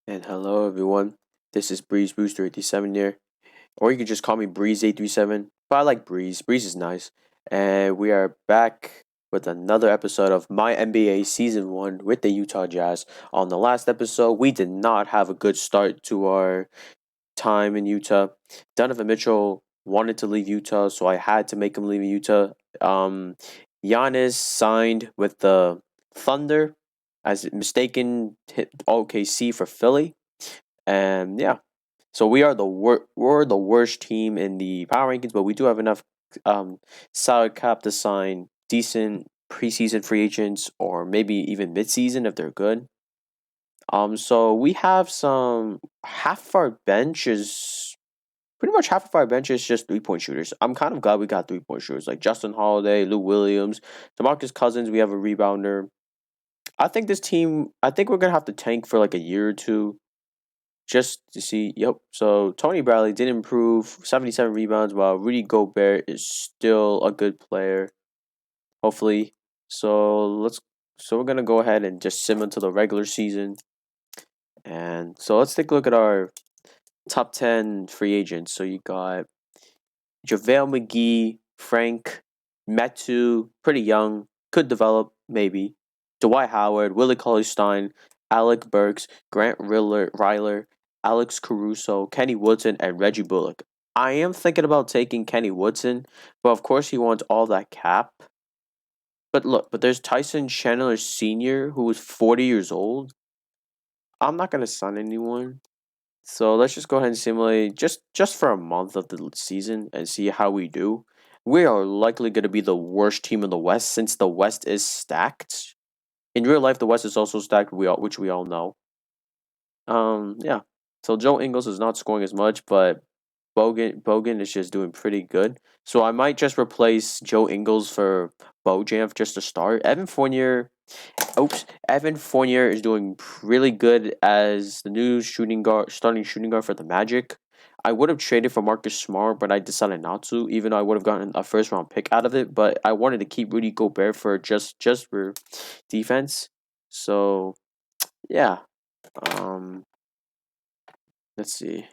And hello everyone. This is Breeze Booster 87 here. Or you could just call me Breeze 837. But I like Breeze. Breeze is nice. And we are back with another episode of My NBA Season 1 with the Utah Jazz. On the last episode, we did not have a good start to our time in Utah. Donovan Mitchell wanted to leave Utah, so I had to make him leave Utah. Um Giannis signed with the Thunder as mistaken hit OKC for Philly. And yeah, so we're the worst team in the power rankings, but we do have enough salary cap to sign decent preseason free agents or maybe even midseason if they're good. So we have some half of our bench is pretty much half of our bench is just 3 point shooters. I'm kind of glad we got 3 point shooters like Justin Holiday, Lou Williams, DeMarcus Cousins. We have a rebounder. I think we're gonna have to tank for like a year or two just to see. Yep. So Tony Bradley did improve, 77 rebounds, while Rudy Gobert is still a good player. Hopefully. So let's. So we're gonna go ahead and just sim into the regular season, and so let's take a look at our top 10 free agents. So you got JaVale McGee, Frank, Metu, pretty young, could develop maybe. Dwight Howard, Willie Cauley-Stein, Alec Burks, Grant Ryler, Alex Caruso, Kenny Woodson, and Reggie Bullock. I am thinking about taking Kenny Woodson, but of course he wants all that cap. But look, but there's Tyson Chandler Sr., who is 40 years old. I'm not gonna sign anyone. So let's just go ahead and simulate just for a month of the season and see how we do. We are likely going to be the worst team in the West since the West is stacked. In real life, the West is also stacked, which we all know. Yeah. So Joe Ingles is not scoring as much, but Bogan is just doing pretty good. So I might just replace Joe Ingles for Bojan just to start. Evan Fournier is doing really good as the new starting shooting guard for the Magic. I would have traded for Marcus Smart, but I decided not to, even though I would have gotten a first round pick out of it. But I wanted to keep Rudy Gobert for just for defense. So yeah. Um let's see.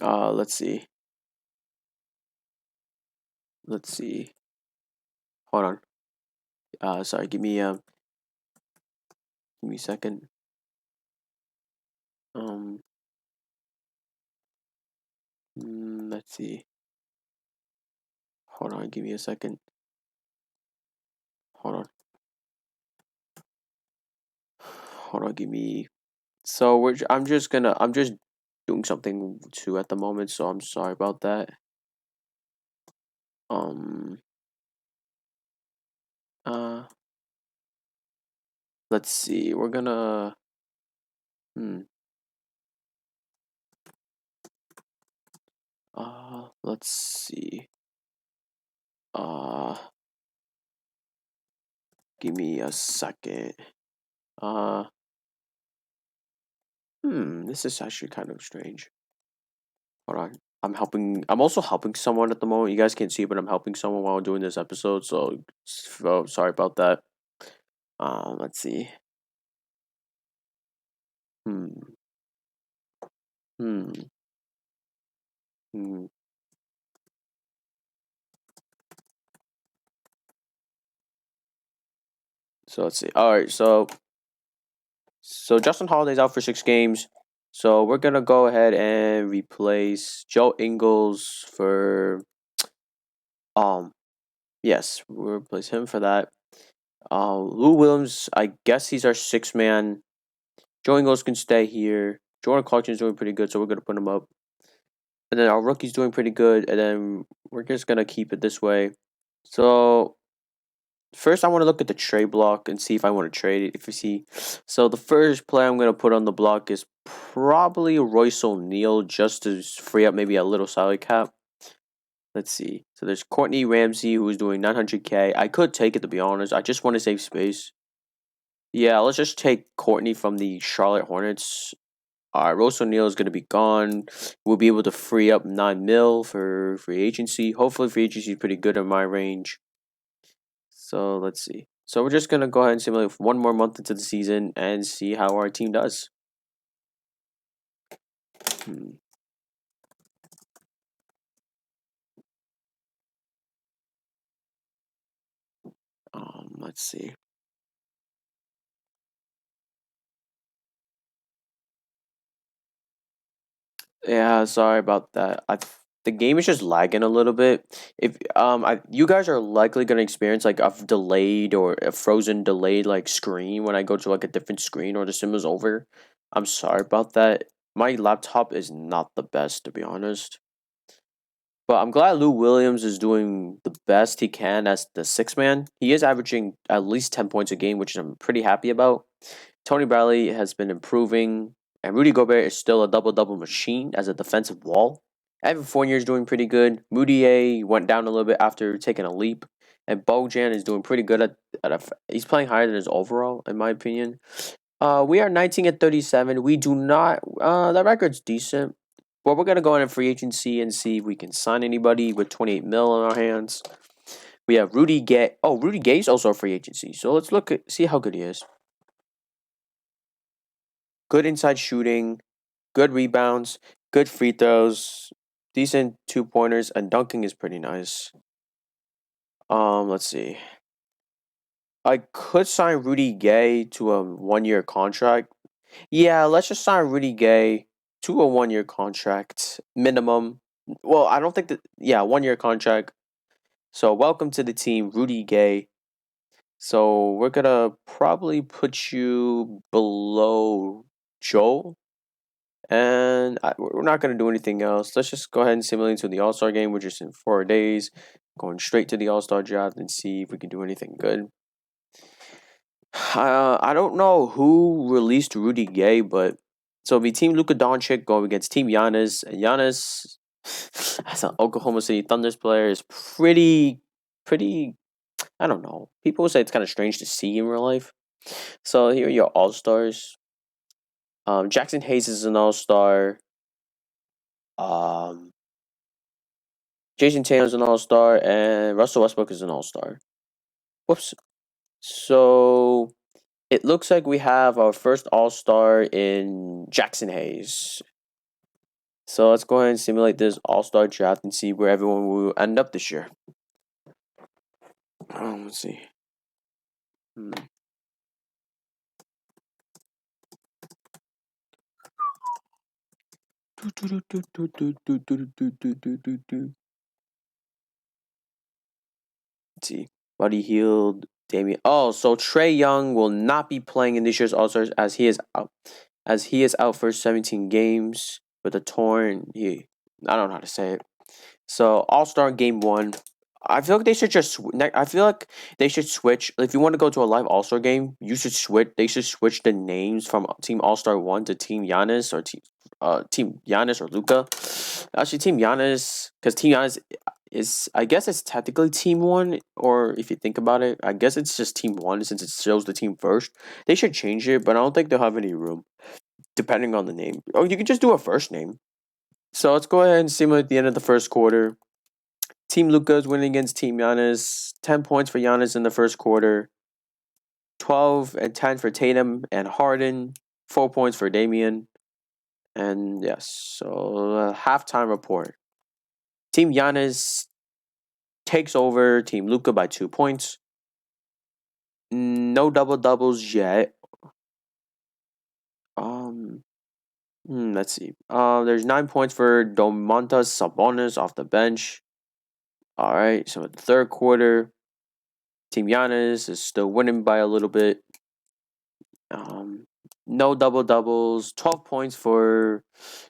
Let's see. Let's see. Hold on. Sorry, give me a second. Um let's see. Hold on, give me a second. Hold on. Hold on, give me. So I'm just doing something too at the moment, so I'm sorry about that. Um uh let's see. We're gonna hmm let's see. Uh Give me a second. Uh this is actually kind of strange. Hold on. I'm also helping someone at the moment. You guys can't see, but I'm helping someone while doing this episode, so sorry about that. Let's see. Hmm. Hmm. Hmm. So let's see. All right, so Justin Holiday's out for 6 games. So we're gonna go ahead and replace Joe Ingles for um yes, we'll replace him for that. Lou Williams, I guess he's our 6 man. Joe Ingles can stay here. Jordan Clarkson's doing pretty good, so we're gonna put him up. And then our rookie's doing pretty good, and then we're just gonna keep it this way. So first, I want to look at the trade block and see if I want to trade it. If you see, so the first player I'm going to put on the block is probably Royce O'Neal just to free up maybe a little salary cap. Let's see. So there's Courtney Ramsey who's doing 900K. I could take it to be honest. I just want to save space. Yeah, let's just take Courtney from the Charlotte Hornets. Royce O'Neal is going to be gone. We'll be able to free up 9 mil for free agency. Hopefully, free agency is pretty good in my range. So let's see. So we're just gonna go ahead and simulate one more month into the season and see how our team does. Hmm. Let's see. Yeah, sorry about that. The game is just lagging a little bit. If you guys are likely gonna experience like a delayed or a frozen delayed like screen when I go to like a different screen or the sim is over. I'm sorry about that. My laptop is not the best to be honest. But I'm glad Lou Williams is doing the best he can as the six man. He is averaging at least 10 points a game, which I'm pretty happy about. Tony Bradley has been improving, and Rudy Gobert is still a double double machine as a defensive wall. Evan Fournier is doing pretty good. Moutier went down a little bit after taking a leap, and Bojan is doing pretty good he's playing higher than his overall, in my opinion. We are 19 at 37. We do not. That record's decent. But we're gonna go in free agency and see if we can sign anybody with 28 mil in our hands. We have Rudy Gay. Oh, Rudy Gay is also a free agency. So let's see how good he is. Good inside shooting, good rebounds, good free throws, decent 2 pointers, and dunking is pretty nice. Let's see. I could sign Rudy Gay to a 1 year contract. Yeah, let's just sign Rudy Gay to a 1 year contract minimum. Well, I don't think that. Yeah, 1 year contract. So welcome to the team, Rudy Gay. So we're gonna probably put you below Joel, and we're not gonna do anything else. Let's just go ahead and simulate to the All Star game, which is in 4 days. Going straight to the All Star draft and see if we can do anything good. I don't know who released Rudy Gay, but so it'll be Team Luka Doncic going against Team Giannis, and Giannis, as an Oklahoma City Thunder's player, is pretty. I don't know. People say it's kind of strange to see in real life. So here are your All Stars. Jackson Hayes is an All Star. Um, Jason Tatum is an All Star, and Russell Westbrook is an All Star. Whoops. So it looks like we have our first All Star in Jackson Hayes. So let's go ahead and simulate this All Star draft and see where everyone will end up this year. Let's see. Hmm. Let's see. Buddy Hield, Damian. Oh, so Trey Young will not be playing in this year's All Stars as he is out. As he is out for 17 games with a torn. I don't know how to say it. So All Star Game 1. I feel like they should just. I feel like they should switch. If you want to go to a live All Star game, you should switch. They should switch the names from Team All Star 1 to Team Giannis or Team Giannis or Luca. Actually, Team Giannis, because Team Giannis is, I guess it's technically Team 1, or if you think about it, I guess it's just Team 1 since it shows the team first. They should change it, but I don't think they'll have any room depending on the name. Or you could just do a first name. So let's go ahead and simulate the end of the first quarter. Team Luca is winning against Team Giannis. 10 points for Giannis in the first quarter. 12 and 10 for Tatum and Harden. 4 points for Damian. And yes, so halftime report. Team Giannis takes over Team Luca by 2 points. No double doubles yet. Um, let's see. There's 9 points for Domantas Sabonis off the bench. All right, so in the third quarter, Team Giannis is still winning by a little bit. Um, no double doubles. 12 points for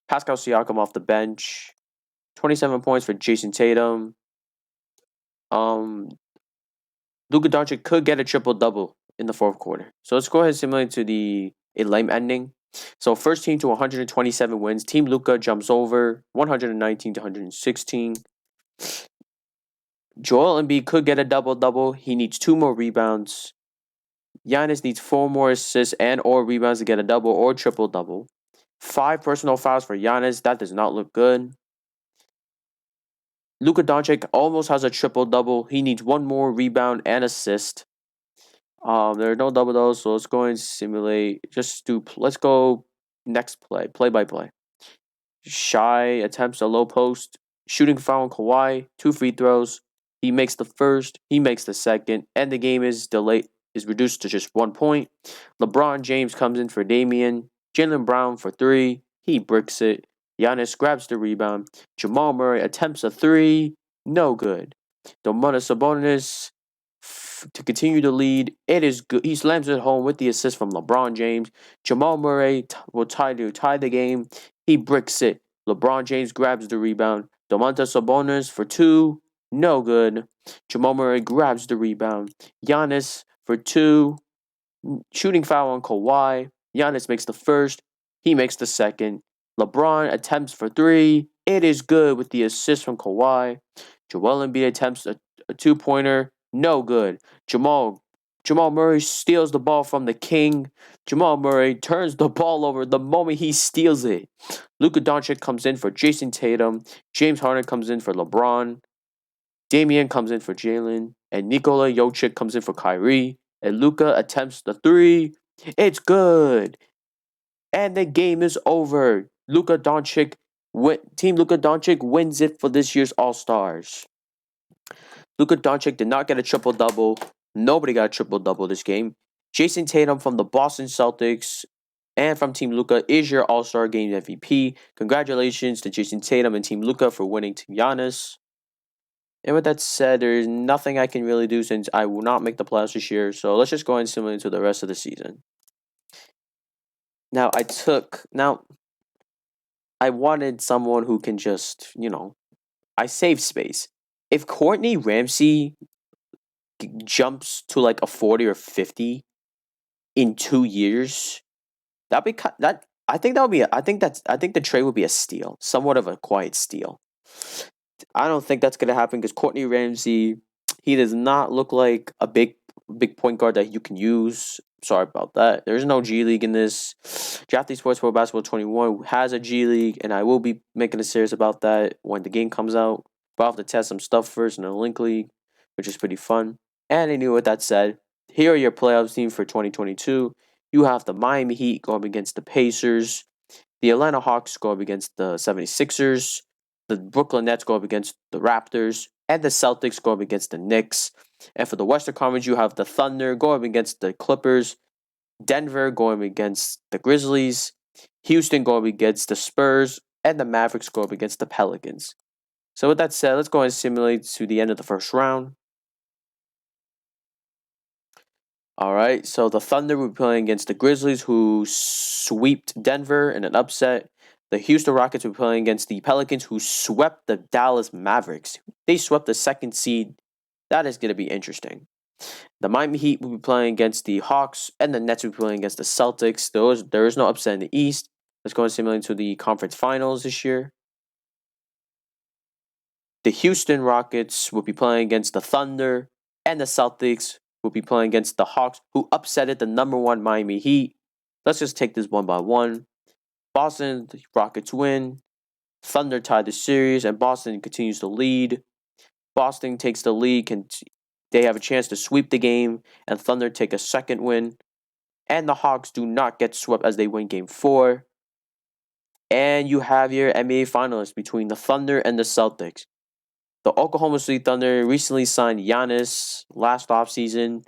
Pascal Siakam off the bench. 27 points for Jason Tatum. Um, Luka Doncic could get a triple double in the fourth quarter. So let's go ahead and simulate to a lame ending. So first team to 127 wins. Team Luka jumps over 119 to 116. Joel Embiid could get a double double. He needs 2 more rebounds. Giannis needs 4 more assists and or rebounds to get a double or triple double. 5 personal fouls for Giannis. That does not look good. Luka Doncic almost has a triple double. He needs 1 more rebound and assist. There are no double doubles, so let's go and simulate. Let's go next play by play. Shy attempts a low post, shooting foul on Kawhi, two free throws. He makes the first, he makes the second, and the game is reduced to just 1 point. LeBron James comes in for Damian. Jaylen Brown for three. He bricks it. Giannis grabs the rebound. Jamal Murray attempts a three. No good. Domantas Sabonis to continue the lead. It is good. He slams it home with the assist from LeBron James. Jamal Murray will tie the game. He bricks it. LeBron James grabs the rebound. Domantas Sabonis for two. No good. Jamal Murray grabs the rebound. Giannis for two. Shooting foul on Kawhi. Giannis makes the first. He makes the second. LeBron attempts for three. It is good with the assist from Kawhi. Joel Embiid attempts a two-pointer. No good. Jamal Murray steals the ball from the king. Jamal Murray turns the ball over the moment he steals it. Luka Doncic comes in for Jason Tatum. James Harden comes in for LeBron. Damian comes in for Jalen. And Nikola Jokic comes in for Kyrie. And Luka attempts the three. It's good. And the game is over. Team Luka Doncic wins it for this year's All Stars. Luka Doncic did not get a triple double. Nobody got a triple double this game. Jason Tatum from the Boston Celtics and from Team Luka is your All Star Game MVP. Congratulations to Jason Tatum and Team Luka for winning Team Giannis. And with that said, there's nothing I can really do since I will not make the playoffs this year. So let's just go and simulate into the rest of the season. Now I wanted someone who can just, I save space. If Courtney Ramsey jumps to like a 40 or 50 in 2 years, that'd be that. I think that would be. I think the trade would be a steal, somewhat of a quiet steal. I don't think that's gonna happen because Courtney Ramsey, he does not look like a big point guard that you can use. Sorry about that. There's no G League in this. Drafty Sports Pro Basketball 21 has a G League, and I will be making a series about that when the game comes out. But I'll have to test some stuff first in the Link League, which is pretty fun. And anyway, with that said, here are your playoffs teams for 2022. You have the Miami Heat going up against the Pacers. The Atlanta Hawks go up against the 76ers. The Brooklyn Nets go up against the Raptors. And the Celtics go up against the Knicks. And for the Western Conference, you have the Thunder going up against the Clippers. Denver going up against the Grizzlies. Houston going up against the Spurs. And the Mavericks go up against the Pelicans. So with that said, let's go and simulate to the end of the first round. All right, so the Thunder will be playing against the Grizzlies, who swept Denver in an upset. The Houston Rockets will be playing against the Pelicans, who swept the Dallas Mavericks. They swept the second seed. That is going to be interesting. The Miami Heat will be playing against the Hawks, and the Nets will be playing against the Celtics. There is no upset in the East. Let's go and simulate to the conference finals this year. The Houston Rockets will be playing against the Thunder, and the Celtics will be playing against the Hawks, who upsetted the number one Miami Heat. Let's just take this one by one. Boston, the Rockets win. Thunder tied the series, and Boston continues to lead. Boston takes the lead. They have a chance to sweep the game, and Thunder take a second win. And the Hawks do not get swept as they win Game 4. And you have your NBA finalists between the Thunder and the Celtics. The Oklahoma City Thunder recently signed Giannis last offseason,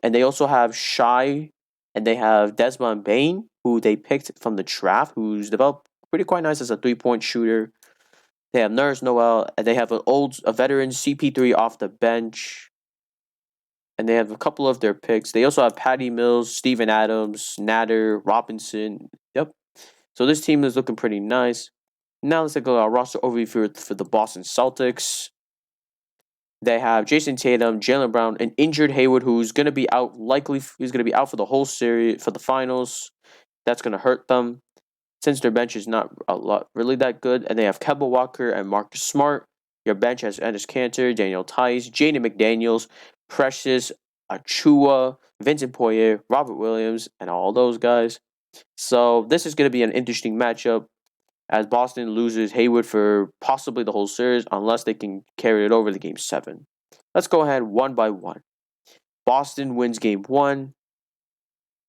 and they also have Shai, and they have Desmond Bane, who they picked from the draft, who's developed pretty quite nice as a three-point shooter. They have Nerds Noel, and they have a veteran CP3 off the bench, and they have a couple of their picks. They also have Patty Mills, Steven Adams, Nader, Robinson. Yep. So this team is looking pretty nice. Now let's take a roster overview for the Boston Celtics. They have Jason Tatum, Jaylen Brown, and injured Hayward, who's going to be out. He's going to be out for the whole series for the finals. That's going to hurt them since their bench is not really that good. And they have Kemba Walker and Marcus Smart. Your bench has Enes Kanter, Daniel Tice, Jaden McDaniels, Precious, Achua, Vincent Poirier, Robert Williams, and all those guys. So this is going to be an interesting matchup, as Boston loses Hayward for possibly the whole series unless they can carry it over to Game 7. Let's go ahead one by one. Boston wins game 1.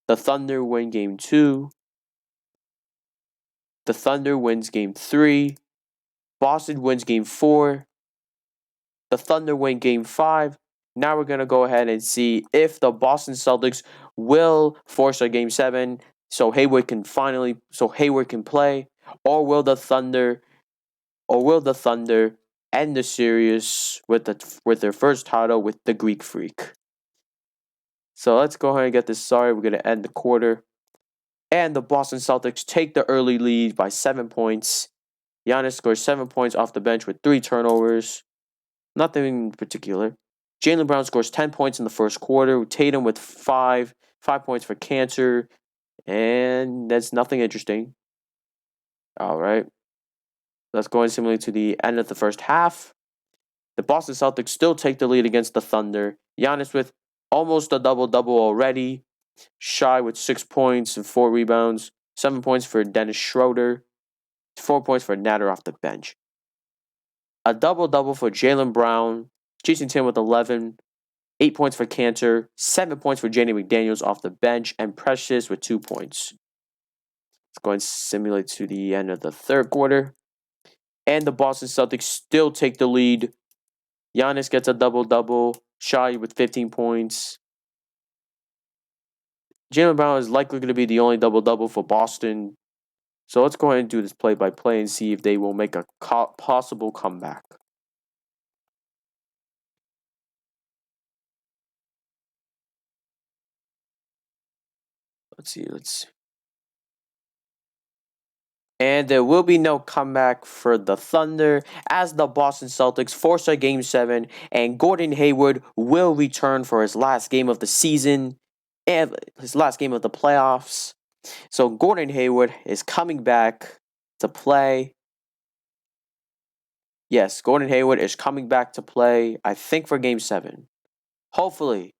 The Thunder win game 2. The Thunder wins game 3. Boston wins game 4. The Thunder win game 5. Now we're going to go ahead and see if the Boston Celtics will force a game 7 so Hayward can play, or will the Thunder end the series with their first title with the Greek Freak. So let's go ahead and get this started. We're going to end the quarter. And the Boston Celtics take the early lead by 7 points. Giannis scores 7 points off the bench with 3 turnovers. Nothing in particular. Jaylen Brown scores 10 points in the first quarter. Tatum with 5 points for Cancer. And that's nothing interesting. All right. Let's go in similarly to the end of the first half. The Boston Celtics still take the lead against the Thunder. Giannis with almost a double-double already. Shy with 6 points and 4 rebounds. 7 points for Dennis Schroeder. 4 points for Natter off the bench. A double-double for Jaylen Brown. Jason Tatum with 11. 8 points for Cantor. 7 points for Jaden McDaniels off the bench. And Precious with 2 points. Let's go and simulate to the end of the third quarter. And the Boston Celtics still take the lead. Giannis gets a double-double. Shy with 15 points. Jaylen Brown is likely going to be the only double-double for Boston. So let's go ahead and do this play-by-play and see if they will make a possible comeback. Let's see. And there will be no comeback for the Thunder as the Boston Celtics force a Game 7 and Gordon Hayward will return for his last game of the season and his last game of the playoffs. So Gordon Hayward is coming back to play. Yes, Gordon Hayward is coming back to play, I think, for Game 7. Hopefully.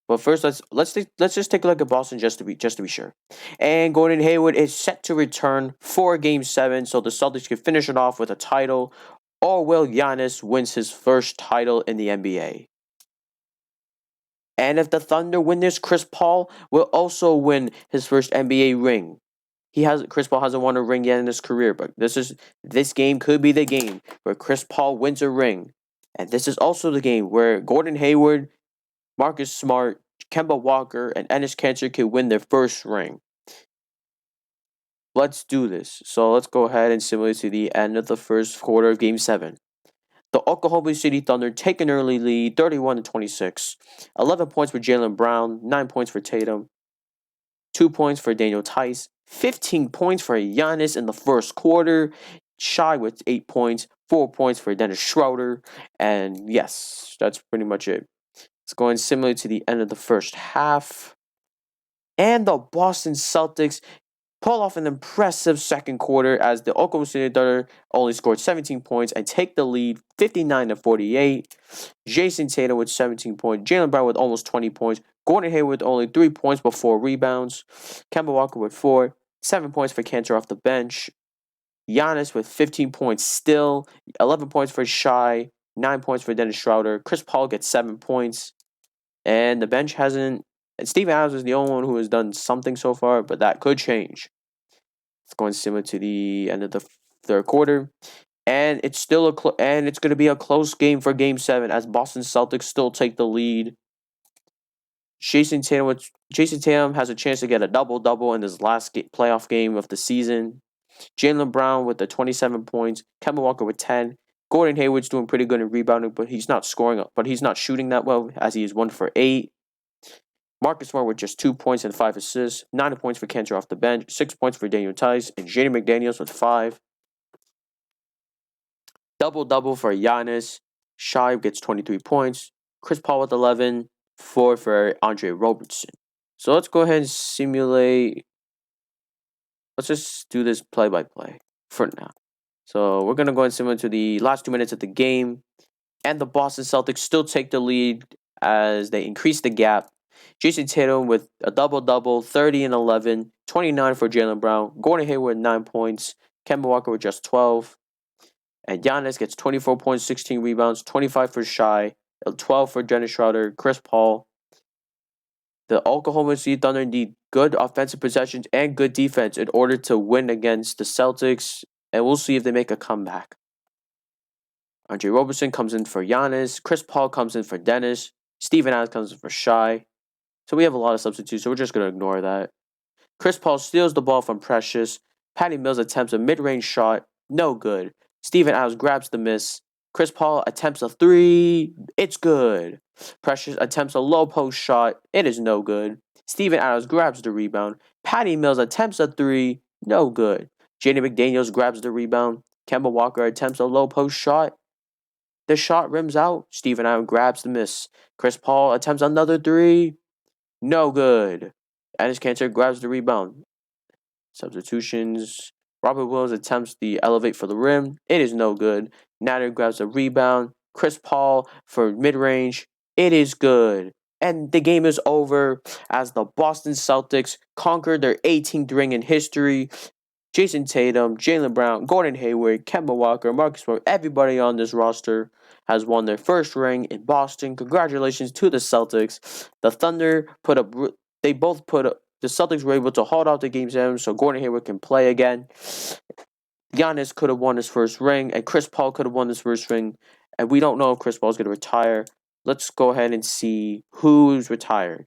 But first, let's just take a look at Boston just to be sure. And Gordon Hayward is set to return for Game 7, so the Celtics can finish it off with a title, or will Giannis wins his first title in the NBA? And if the Thunder win this, Chris Paul will also win his first NBA ring. Chris Paul hasn't won a ring yet in his career, but this game could be the game where Chris Paul wins a ring, and this is also the game where Gordon Hayward, Marcus Smart, Kemba Walker, and Enes Kanter can win their first ring. Let's do this. So let's go ahead and simulate to the end of the first quarter of Game 7. The Oklahoma City Thunder take an early lead, 31-26. 11 points for Jaylen Brown, 9 points for Tatum, 2 points for Daniel Tice, 15 points for Giannis in the first quarter. Shy with 8 points, 4 points for Dennis Schroeder, and yes, that's pretty much it. Let's go and simulate to the end of the first half. And the Boston Celtics pull off an impressive second quarter as the Oklahoma City Thunder only scored 17 points and take the lead 59-48. Jason Tatum with 17 points. Jaylen Brown with almost 20 points. Gordon Hayward with only 3 points but 4 rebounds. Kemba Walker with 4. 7 points for Cantor off the bench. Giannis with 15 points still. 11 points for Shy. 9 points for Dennis Schroeder. Chris Paul gets 7 points. And the bench hasn't. And Steven Adams is the only one who has done something so far, but that could change. It's going similar to the end of the third quarter, and it's still it's going to be a close game for Game 7 as Boston Celtics still take the lead. Jason Tatum has a chance to get a double-double in his last playoff game of the season. Jaylen Brown with the 27 points. Kemba Walker with 10. Gordon Hayward's doing pretty good in rebounding, but he's not scoring. But he's not shooting that well as he is 1 for 8. Marcus Smart with just 2 points and 5 assists. 9 points for Cantor off the bench. 6 points for Daniel Tice. And Jaden McDaniels with 5. Double-double for Giannis. Shy gets 23 points. Chris Paul with 11. 4 for Andre Robertson. So let's go ahead and simulate. Let's just do this play-by-play for now. So we're going to go and simulate to the last 2 minutes of the game. And the Boston Celtics still take the lead as they increase the gap. Jason Tatum with a double-double, 30 and 11, 29 for Jaylen Brown. Gordon Hayward 9 points. Kemba Walker with just 12. And Giannis gets 24 points, 16 rebounds, 25 for Shy, 12 for Dennis Schroeder, Chris Paul. The Oklahoma City Thunder need good offensive possessions and good defense in order to win against the Celtics, and we'll see if they make a comeback. Andre Roberson comes in for Giannis. Chris Paul comes in for Dennis. Steven Adams comes in for Shai. So we have a lot of substitutes, so we're just going to ignore that. Chris Paul steals the ball from Precious. Patty Mills attempts a mid-range shot. No good. Steven Adams grabs the miss. Chris Paul attempts a three. It's good. Precious attempts a low post shot. It is no good. Steven Adams grabs the rebound. Patty Mills attempts a three. No good. Jaden McDaniels grabs the rebound. Kemba Walker attempts a low post shot. The shot rims out. Steven Adams grabs the miss. Chris Paul attempts another three. No good. Enes Kanter grabs the rebound. Substitutions. Robert Williams attempts the elevate for the rim. It is no good. Nader grabs a rebound. Chris Paul for mid-range. It is good. And the game is over as the Boston Celtics conquered their 18th ring in history. Jason Tatum, Jaylen Brown, Gordon Hayward, Kemba Walker, Marcus Smart, everybody on this roster has won their first ring in Boston. Congratulations to the Celtics. The Thunder the Celtics were able to hold out the game 7 so Gordon Hayward can play again. Giannis could have won his first ring, and Chris Paul could have won his first ring. And we don't know if Chris Paul is going to retire. Let's go ahead and see who's retired.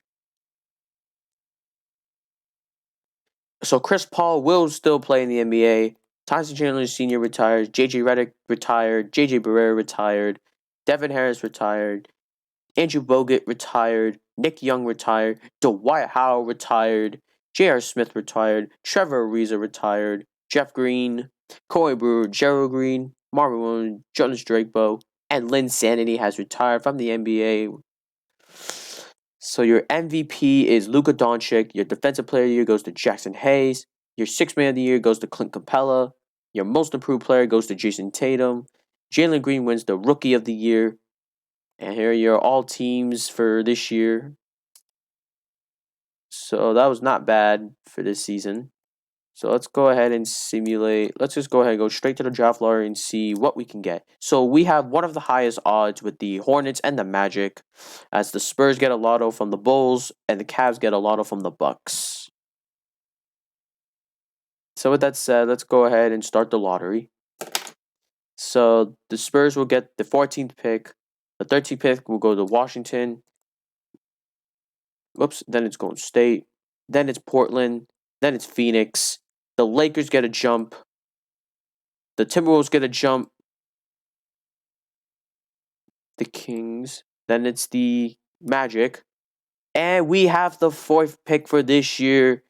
So Chris Paul will still play in the NBA. Tyson Chandler Sr. retired. JJ Redick retired. JJ Barea retired. Devin Harris retired. Andrew Bogut retired. Nick Young retired. Dwight Howard retired. J.R. Smith retired. Trevor Ariza retired. Jeff Green. Corey Brewer. Gerald Green. Marvin Williams. Jonas Drakepo. And Lynn Sanity has retired from the NBA. So your MVP is Luka Doncic. Your Defensive Player of the Year goes to Jackson Hayes. Your Sixth Man of the Year goes to Clint Capella. Your Most Improved Player goes to Jason Tatum. Jalen Green wins the Rookie of the Year. And here are your all teams for this year. So that was not bad for this season. So let's go ahead and simulate. Let's just go ahead and go straight to the draft lottery and see what we can get. So we have one of the highest odds with the Hornets and the Magic, as the Spurs get a lotto from the Bulls and the Cavs get a lotto from the Bucks. So with that said, let's go ahead and start the lottery. So the Spurs will get the 14th pick. The 13th pick will go to Washington. Then it's Golden State. Then it's Portland. Then it's Phoenix. The Lakers get a jump. The Timberwolves get a jump. The Kings. Then it's the Magic. And we have the 4th pick for this year.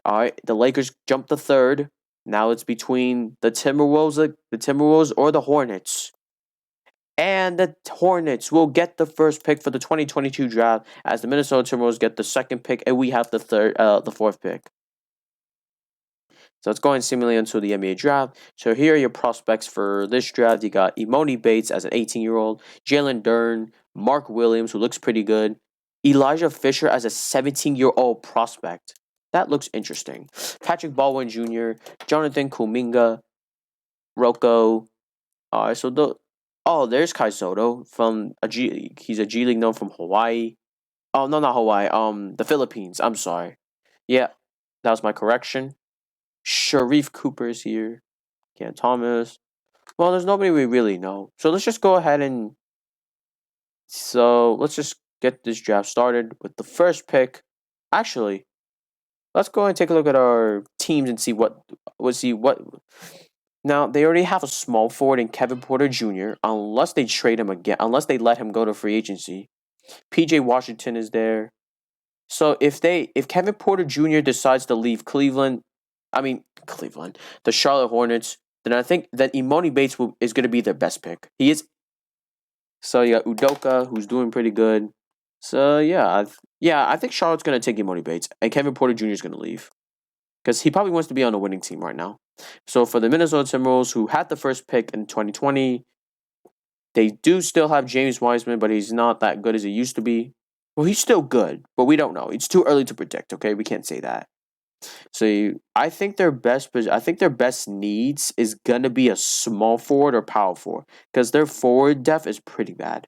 All right, the Lakers jumped the 3rd. Now it's between the Timberwolves or the Hornets. And the Hornets will get the 1st pick for the 2022 draft, as the Minnesota Timberwolves get the 2nd pick, and we have the 4th pick. So let's go ahead and simulate into the NBA draft. So here are your prospects for this draft. You got Emoni Bates as an 18-year-old, Jalen Duren, Mark Williams, who looks pretty good, Elijah Fisher as a 17-year-old prospect. That looks interesting. Patrick Baldwin Jr., Jonathan Kuminga, Rocco. There's Kai Soto from a G League. He's a G League known from Hawaii. Oh, no, not Hawaii. The Philippines. I'm sorry. Yeah, that was my correction. Sharif Cooper is here. Cam Thomas. Well, there's nobody we really know. So let's just go ahead and... So let's just get this draft started with the 1st pick. Actually, let's go and take a look at our teams and see what... Now, they already have a small forward in Kevin Porter Jr., unless they trade him again, unless they let him go to free agency. PJ Washington is there. So if Kevin Porter Jr. decides to leave Cleveland, the Charlotte Hornets, then I think that Emoni Bates is going to be their best pick. He is. So you got Udoka, who's doing pretty good. So yeah, I think Charlotte's going to take Emoni Bates, and Kevin Porter Jr. is going to leave, because he probably wants to be on a winning team right now. So for the Minnesota Timberwolves, who had the 1st pick in 2020, they do still have James Wiseman, but he's not that good as he used to be. Well, he's still good, but we don't know. It's too early to predict, okay? We can't say that. So I think their best needs is gonna be a small forward or power forward, because their forward depth is pretty bad.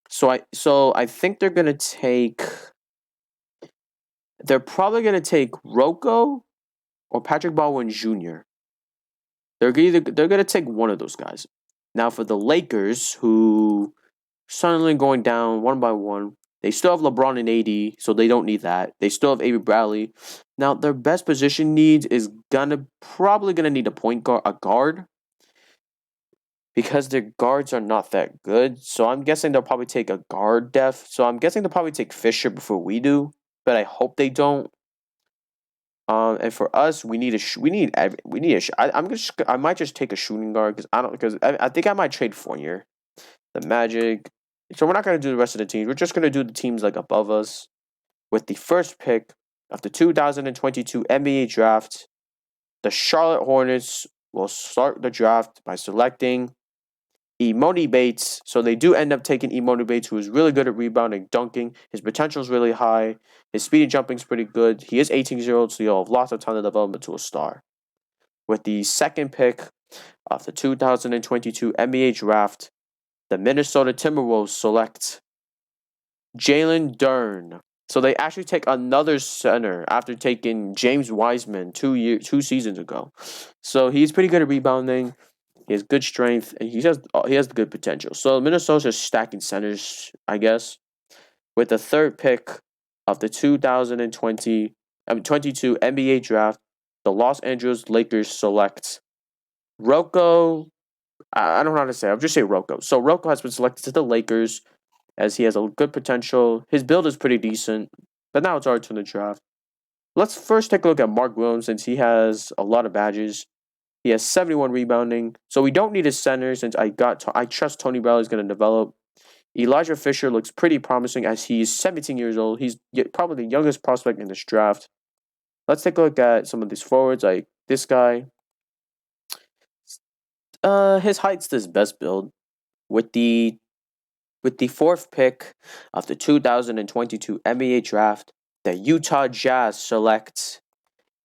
So I think they're gonna take. They're probably gonna take Rocco or Patrick Baldwin Jr. They're gonna take one of those guys. Now for the Lakers, who suddenly going down one by one, they still have LeBron and AD, so they don't need that. They still have Avery Bradley. Now their best position needs is probably gonna need a guard, because their guards are not that good. So I'm guessing they'll probably take a guard def. So I'm guessing they'll probably take Fisher before we do, but I hope they don't. And for us, we need a I might just take a shooting guard because I think I might trade Fournier, the Magic. So we're not gonna do the rest of the teams. We're just gonna do the teams like above us. With the first pick of the 2022 NBA draft, the Charlotte Hornets will start the draft by selecting Emoni Bates. So they do end up taking Emoni Bates, who is really good at rebounding, dunking. His potential is really high. His speed and jumping is pretty good. He is 18 years old, so he'll have lots of time of development to a star. With the second pick of the 2022 NBA draft, the Minnesota Timberwolves select Jalen Dern. So they actually take another center after taking James Wiseman 2 seasons ago. So he's pretty good at rebounding. He has good strength, and he has good potential. So Minnesota's just stacking centers, I guess. With the third pick of the 22 NBA draft, the Los Angeles Lakers select Rocco. I don't know how to say it. I'll just say Rocco. So Rocco has been selected to the Lakers as he has a good potential. His build is pretty decent, but now it's our turn to draft. Let's first take a look at Mark Williams since he has a lot of badges. He has 71 rebounding, so we don't need a center since I trust Tony Bradley is going to develop. Elijah Fisher looks pretty promising as he's 17 years old. He's probably the youngest prospect in this draft. Let's take a look at some of these forwards, like this guy. His height's his best build. With the fourth pick of the 2022 NBA draft, the Utah Jazz select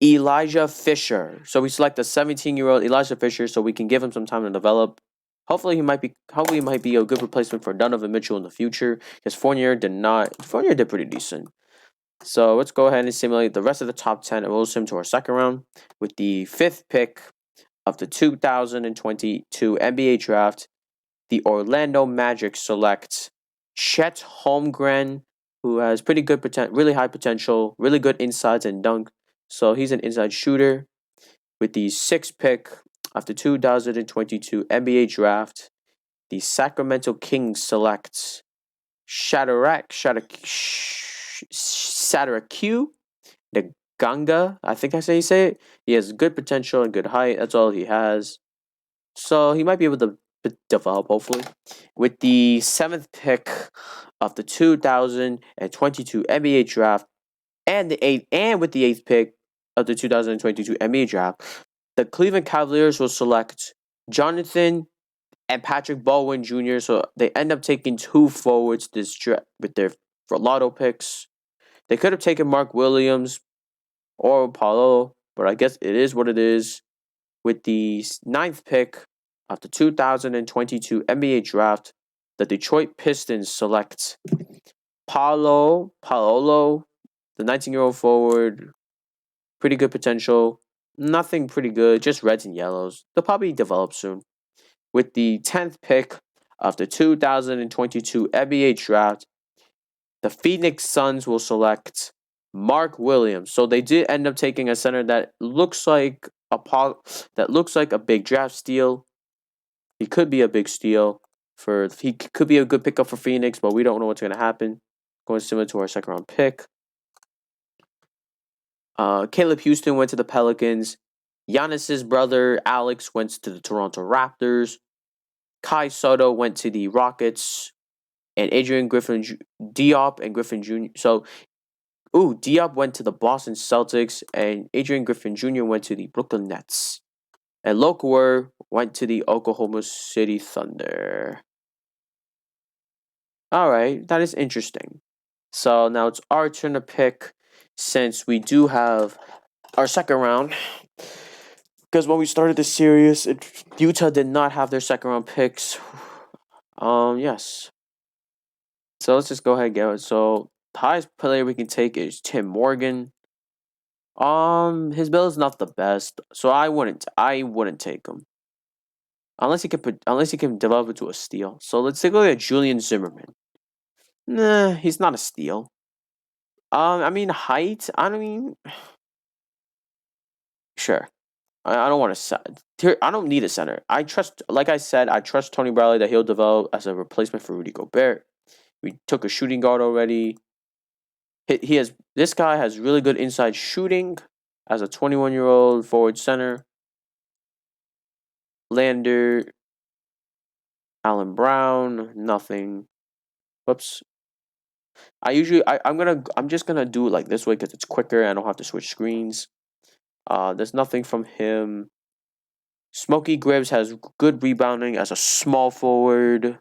Elijah Fisher. So we select a 17-year-old Elijah Fisher so we can give him some time to develop. Hopefully he might be a good replacement for Donovan Mitchell in the future. Because Fournier did pretty decent. So let's go ahead and simulate the rest of the top 10 and we'll send him to our second round. With the fifth pick of the 2022 NBA draft, the Orlando Magic select Chet Holmgren, who has pretty good really high potential, really good insides and dunk. So he's an inside shooter. With the sixth pick of the 2022 NBA draft, the Sacramento Kings select Saturaku the Ganga. I think that's how you say it. He has good potential and good height. That's all he has. So he might be able to develop, hopefully. With the seventh pick of the 2022 NBA draft, and with the eighth pick of the 2022 NBA draft, the Cleveland Cavaliers will select Jonathan and Patrick Baldwin Jr. So they end up taking two forwards this draft with their lotto picks. They could have taken Mark Williams or Paulo, but I guess it is what it is. With the ninth pick of the 2022 NBA draft, the Detroit Pistons select Paolo, the 19-year-old forward. Pretty good potential. Nothing pretty good, just reds and yellows. They'll probably develop soon. With the 10th pick of the 2022 NBA draft, the Phoenix Suns will select Mark Williams. So they did end up taking a center that looks like a big draft steal. He could be a big steal he could be a good pickup for Phoenix, but we don't know what's going to happen. Going similar to our second round pick. Caleb Houston went to the Pelicans. Giannis's brother Alex went to the Toronto Raptors. Kai Soto went to the Rockets, and Diop and Griffin Jr. So, Diop went to the Boston Celtics, and Adrian Griffin Jr. went to the Brooklyn Nets. And Lokuwer went to the Oklahoma City Thunder. All right, that is interesting. So now it's our turn to pick, since we do have our second round. Because when we started this series, Utah did not have their second round picks. Yes. So let's just go ahead and get it. So the highest player we can take is Tim Morgan. His build is not the best, so I wouldn't take him unless he can develop into a steal. So let's take a look at Julian Zimmerman. Nah, he's not a steal. I mean height. I mean, sure. I don't want to set. I don't need a center. I trust, like I said, I trust Tony Bradley that he'll develop as a replacement for Rudy Gobert. We took a shooting guard already. He has this guy has really good inside shooting as a 21-year-old forward center. Lander, Allen Brown, nothing. Whoops. I'm just gonna do it like this way because it's quicker and I don't have to switch screens. There's nothing from him. Smokey Gribbs has good rebounding as a small forward.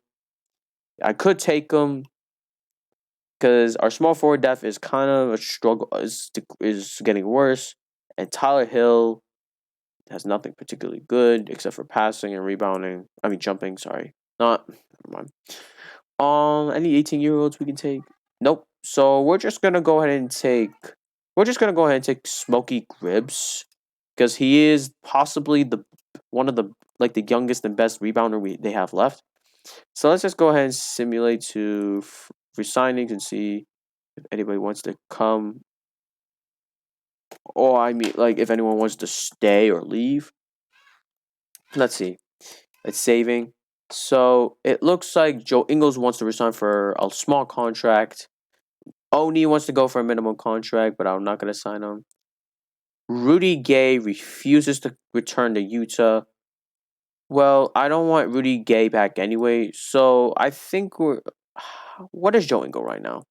I could take him because our small forward depth is kind of a struggle. Is getting worse, and Tyler Hill has nothing particularly good except for passing and rebounding. I mean jumping. Sorry, not. Never mind. Any 18-year-olds we can take? Nope. So we're just gonna go ahead and take. We're just gonna go ahead and take Smokey Gribbs because he is possibly the one of the like the youngest and best rebounder they have left. So let's just go ahead and simulate to resignings and see if anybody wants to come. Or I mean, like if anyone wants to stay or leave. Let's see. It's saving. So it looks like Joe Ingles wants to resign for a small contract. Oni wants to go for a minimum contract, but I'm not going to sign him. Rudy Gay refuses to return to Utah. Well, I don't want Rudy Gay back anyway, so I think we're. What is Joe Ingles right now?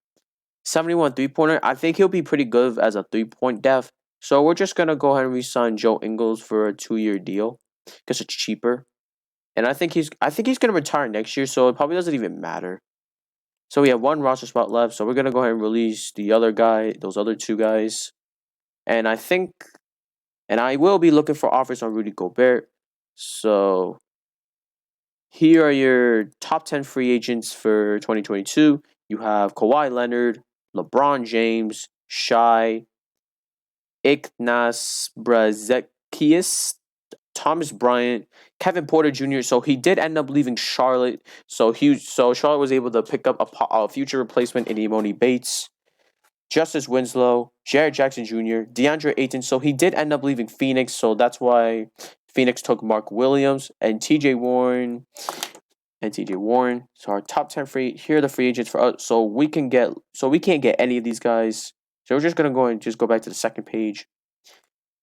71 3-pointer. I think he'll be pretty good as a 3-point def. So we're just going to go ahead and re-sign Joe Ingles for a 2-year deal because it's cheaper. And I think he's going to retire next year, so it probably doesn't even matter. So we have one roster spot left, so we're gonna go ahead and release the other guy, those other two guys. And I will be looking for offers on Rudy Gobert. So here are your top 10 free agents for 2022. You have Kawhi Leonard, LeBron James, Shai, Ignas Brazzekias, Thomas Bryant, Kevin Porter Jr. So he did end up leaving Charlotte. So Charlotte was able to pick up a future replacement in Emoni Bates, Justice Winslow, Jared Jackson Jr., DeAndre Ayton. So he did end up leaving Phoenix. So that's why Phoenix took Mark Williams and TJ Warren. So our top 10 free here are the free agents for us. So we can't get any of these guys. So we're just gonna go and just go back to the second page.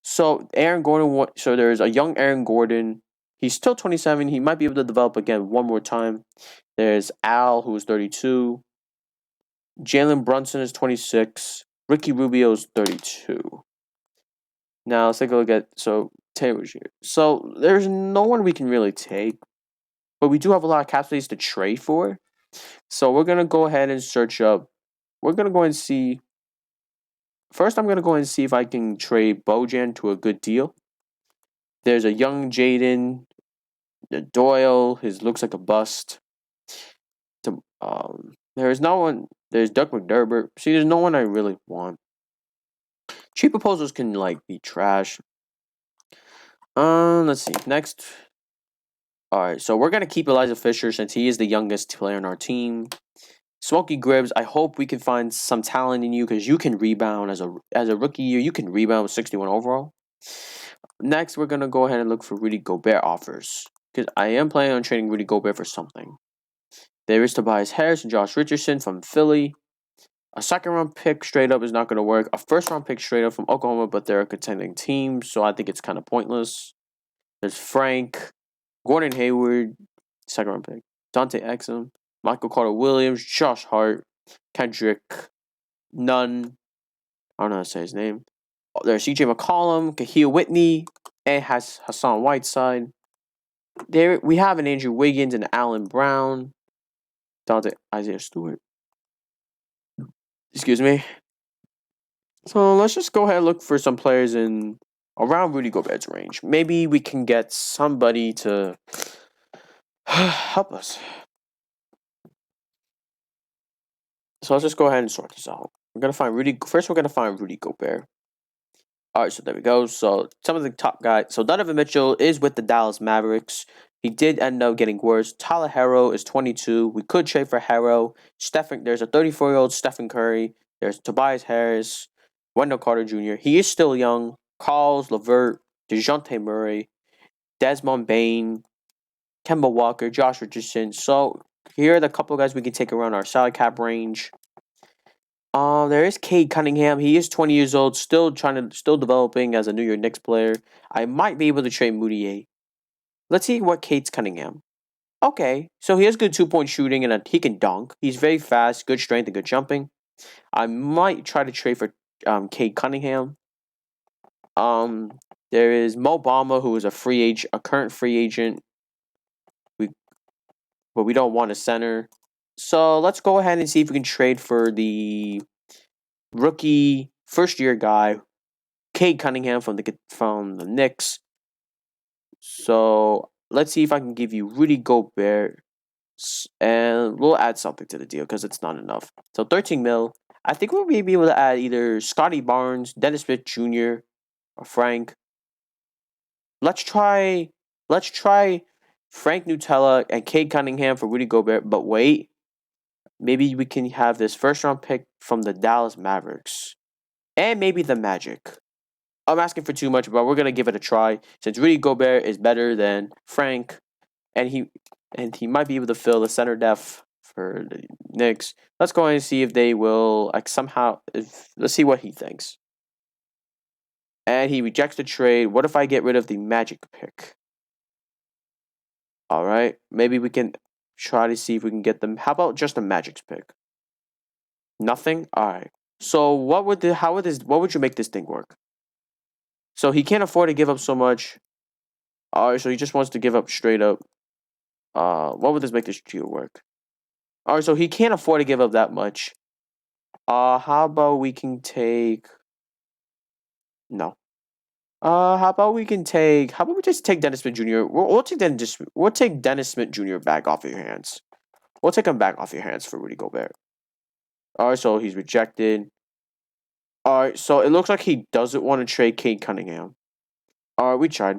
So Aaron Gordon. So there's a young Aaron Gordon. He's still 27. He might be able to develop again one more time. There's Al, who's 32. Jalen Brunson is 26. Ricky Rubio is 32. Now let's take a look at Taylor's here. So there's no one we can really take, but we do have a lot of cap space to trade for. So we're gonna go ahead and search up. We're gonna go and see. First, I'm gonna go and see if I can trade Bojan to a good deal. There's a young Jaden Doyle. His looks like a bust. There's no one. There's Doug McDermott. See, there's no one I really want. Cheap proposals can be trash. Let's see. Next. Alright, so we're gonna keep Elijah Fisher since he is the youngest player on our team. Smokey Gribbs, I hope we can find some talent in you because you can rebound as a rookie year. You can rebound with 61 overall. Next, we're gonna go ahead and look for Rudy Gobert offers because I am planning on trading Rudy Gobert for something. There is Tobias Harris and Josh Richardson from Philly. A second-round pick straight up is not going to work. A first-round pick straight up from Oklahoma, but they're a contending team, so I think it's kind of pointless. There's Frank, Gordon Hayward, second-round pick, Dante Exum, Michael Carter-Williams, Josh Hart, Kendrick Nunn. I don't know how to say his name. There's CJ McCollum, Kahil Whitney, and Hassan Whiteside. There we have an Andrew Wiggins and Allen Brown. Dante Isaiah Stewart. Excuse me. So let's just go ahead and look for some players in around Rudy Gobert's range. Maybe we can get somebody to help us. So let's just go ahead and sort this out. We're gonna find Rudy. First, we're gonna find Rudy Gobert. All right, so there we go. So some of the top guys. So Donovan Mitchell is with the Dallas Mavericks. He did end up getting worse. Tyler Herro is 22. We could trade for Herro. There's a 34-year-old Stephen Curry. There's Tobias Harris, Wendell Carter Jr. He is still young. Carls Levert, DeJounte Murray, Desmond Bain, Kemba Walker, Josh Richardson. So here are the couple of guys we can take around our salary cap range. There is Cade Cunningham. He is 20 years old, still developing as a New York Knicks player. I might be able to trade Moutier. Let's see what Cade Cunningham. Okay, so he has good 2-point shooting and he can dunk. He's very fast, good strength, and good jumping. I might try to trade for Cade Cunningham. There is Mo Bamba, who is a current free agent. But we don't want a center. So let's go ahead and see if we can trade for the rookie first year guy, Cade Cunningham from the Knicks. So let's see if I can give you Rudy Gobert, and we'll add something to the deal because it's not enough. So 13 mil. I think we'll be able to add either Scotty Barnes, Dennis Smith Jr., or Frank. Let's try Frank Nutella and Cade Cunningham for Rudy Gobert. But wait, maybe we can have this first round pick from the Dallas Mavericks and maybe the Magic. I'm asking for too much, but we're gonna give it a try since Rudy Gobert is better than Frank, and he might be able to fill the center depth for the Knicks. Let's go ahead and see if they will somehow. Let's see what he thinks. And he rejects the trade. What if I get rid of the Magic pick? All right, maybe we can try to see if we can get them. How about just the Magic's pick? Nothing. All right. So what would you make this thing work? So he can't afford to give up so much. All right. So he just wants to give up straight up. What would this make this deal work? All right. So he can't afford to give up that much. How about we can take? No. How about we can take? How about we just take Dennis Smith Jr. We'll take Dennis Smith Jr. back off your hands. We'll take him back off your hands for Rudy Gobert. All right. So he's rejected. All right. So it looks like he doesn't want to trade Cade Cunningham. All right. We tried.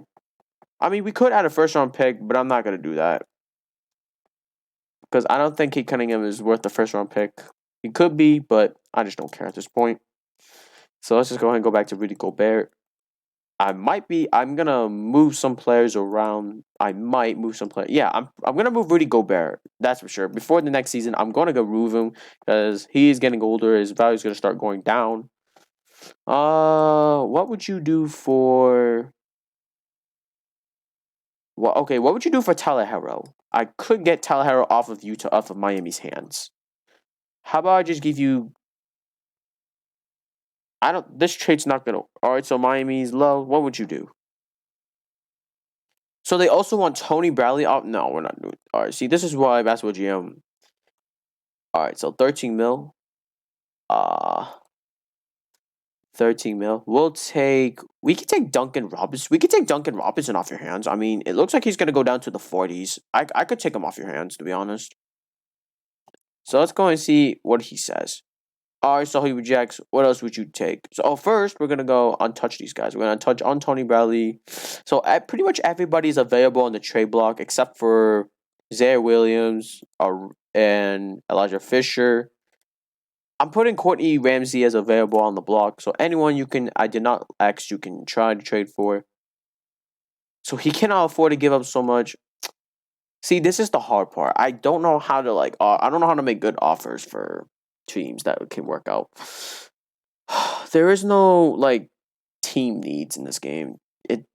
I mean, we could add a first round pick, but I'm not gonna do that because I don't think Cade Cunningham is worth the first round pick. He could be, but I just don't care at this point. So let's just go ahead and go back to Rudy Gobert. I'm gonna move some players around. I might move some players. Yeah, I'm gonna move Rudy Gobert. That's for sure. Before the next season, I'm gonna go move him because he's getting older. His value is gonna start going down. What would you do for? Well, okay, what would you do for Tyler Herro? I could get Tyler Herro off of Miami's hands. How about I just give you? I don't. This trade's not gonna. All right, so Miami's low. What would you do? So they also want Tony Bradley. Oh no, we're not doing. All right, see, this is why basketball GM. All right, so 13 mil. Uh 13 mil. We can take Duncan Robinson. We could take Duncan Robinson off your hands. I mean, it looks like he's gonna go down to the 40s. I could take him off your hands, to be honest. So let's go and see what he says. All right, so he rejects. What else would you take? So, first we're gonna go untouch these guys. We're gonna touch on Tony Bradley. So, pretty much everybody's available on the trade block except for Zaire Williams and Elijah Fisher. I'm putting Courtney Ramsey as available on the block. So, anyone I did not X, you can try to trade for. So, he cannot afford to give up so much. See, this is the hard part. I don't know how to I don't know how to make good offers for teams that can work out. There is no team needs in this game.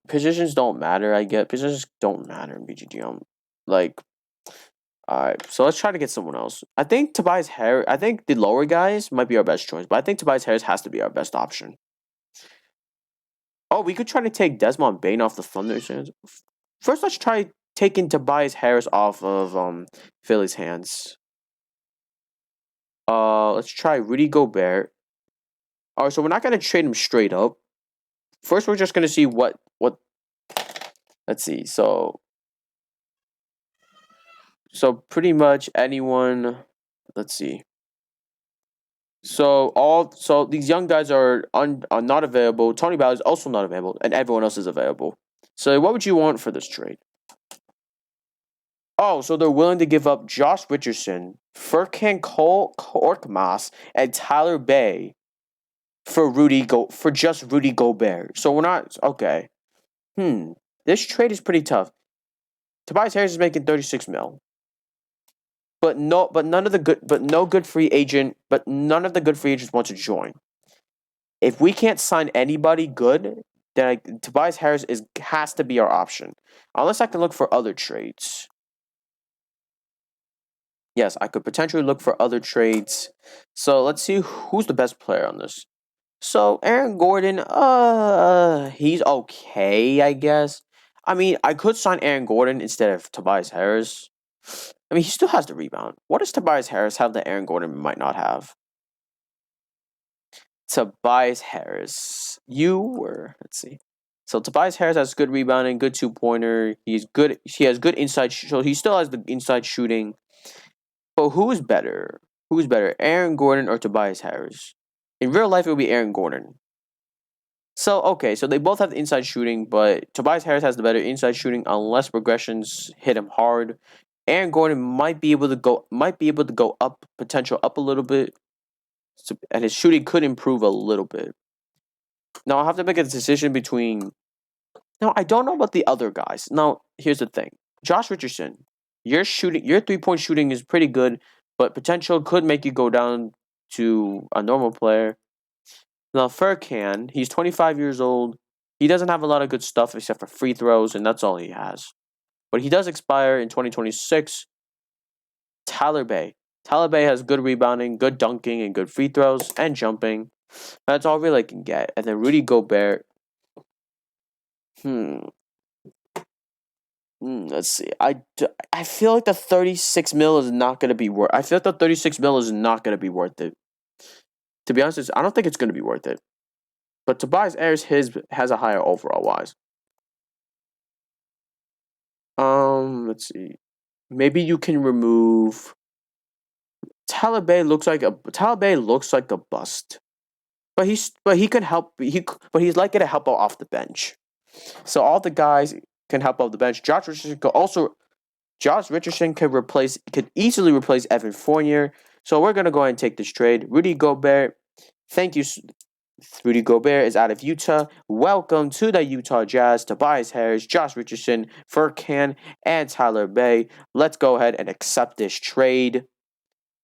Positions don't matter. I get positions don't matter in BGDM. Like, all right, so let's try to get someone else. I think Tobias Harris. I think the lower guys might be our best choice, but I think Tobias Harris has to be our best option. Oh, we could try to take Desmond Bain off the Thunder's hands. First, let's try taking Tobias Harris off of Philly's hands. Let's try Rudy Gobert. All right, so we're not gonna trade him straight up. First, we're just gonna see what. Let's see. So pretty much anyone. Let's see. So these young guys are not available. Tony Bauer is also not available, and everyone else is available. So what would you want for this trade? Oh, so they're willing to give up Josh Richardson, Furkan Korkmaz, and Tyler Bay for just Rudy Gobert. So we're not okay. Hmm. This trade is pretty tough. Tobias Harris is making 36 mil. But none of the good free agents want to join. If we can't sign anybody good, then Tobias Harris has to be our option. Unless I can look for other trades. Yes, I could potentially look for other trades. So let's see who's the best player on this. So Aaron Gordon, he's okay, I guess. I mean, I could sign Aaron Gordon instead of Tobias Harris. I mean, he still has the rebound. What does Tobias Harris have that Aaron Gordon might not have? Tobias Harris. Let's see. So Tobias Harris has good rebounding, good 2-pointer. He's good. He has good inside. So he still has the inside shooting. But who's better? Who's better, Aaron Gordon or Tobias Harris? In real life, it would be Aaron Gordon. So okay, so they both have the inside shooting, but Tobias Harris has the better inside shooting unless progressions hit him hard. Aaron Gordon might be able to go up potential up a little bit, and his shooting could improve a little bit. Now I'll have to make a decision between. Now I don't know about the other guys. Now here's the thing, Josh Richardson, your 3-point shooting is pretty good, but potential could make you go down to a normal player. Now Furkan, he's 25 years old. He doesn't have a lot of good stuff except for free throws, and that's all he has. But he does expire in 2026. Tyler Bay. Tyler Bay has good rebounding, good dunking, and good free throws and jumping. That's all really can get. And then Rudy Gobert. Hmm. Let's see. I feel like the 36 mil is not gonna be worth. I feel like the 36 mil is not gonna be worth it. To be honest, I don't think it's gonna be worth it. But Tobias Harris has a higher overall wise. Let's see. Maybe you can remove. Talibé looks like a bust, but he can help. But he's likely to help out off the bench. So all the guys can help off the bench. Josh Richardson could easily replace Evan Fournier. So we're gonna go ahead and take this trade. Rudy Gobert, thank you. Rudy Gobert is out of Utah. Welcome to the Utah Jazz. Tobias Harris, Josh Richardson, Furkan, and Tyler Bay. Let's go ahead and accept this trade.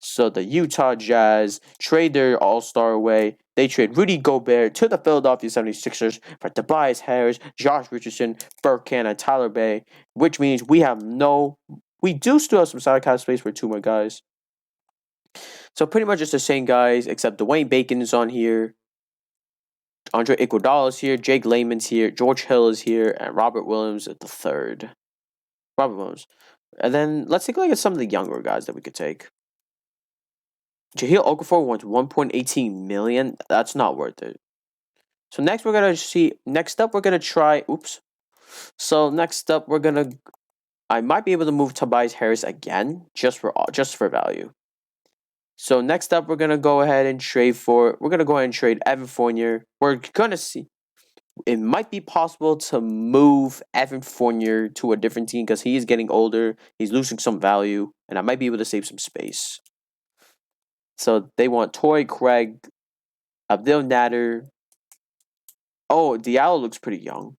So the Utah Jazz trade their all-star away. They trade Rudy Gobert to the Philadelphia 76ers for Tobias Harris, Josh Richardson, Furkan, and Tyler Bay, which means we do still have some side cap space for 2 more guys. So pretty much just the same guys, except Dwayne Bacon is on here. Andre Iguodala is here, Jake Layman's here, George Hill is here, and Robert Williams at the third. Robert Williams. And then let's take a look at some of the younger guys that we could take. Jahlil Okafor wants 1.18 million. That's not worth it. So next up we're gonna try. Oops. So next up I might be able to move Tobias Harris again just for value. So next up we're gonna go ahead and trade Evan Fournier. We're gonna see. It might be possible to move Evan Fournier to a different team because he is getting older. He's losing some value, and I might be able to save some space. So they want Torrey Craig, Abdel Nader. Oh, Diallo looks pretty young.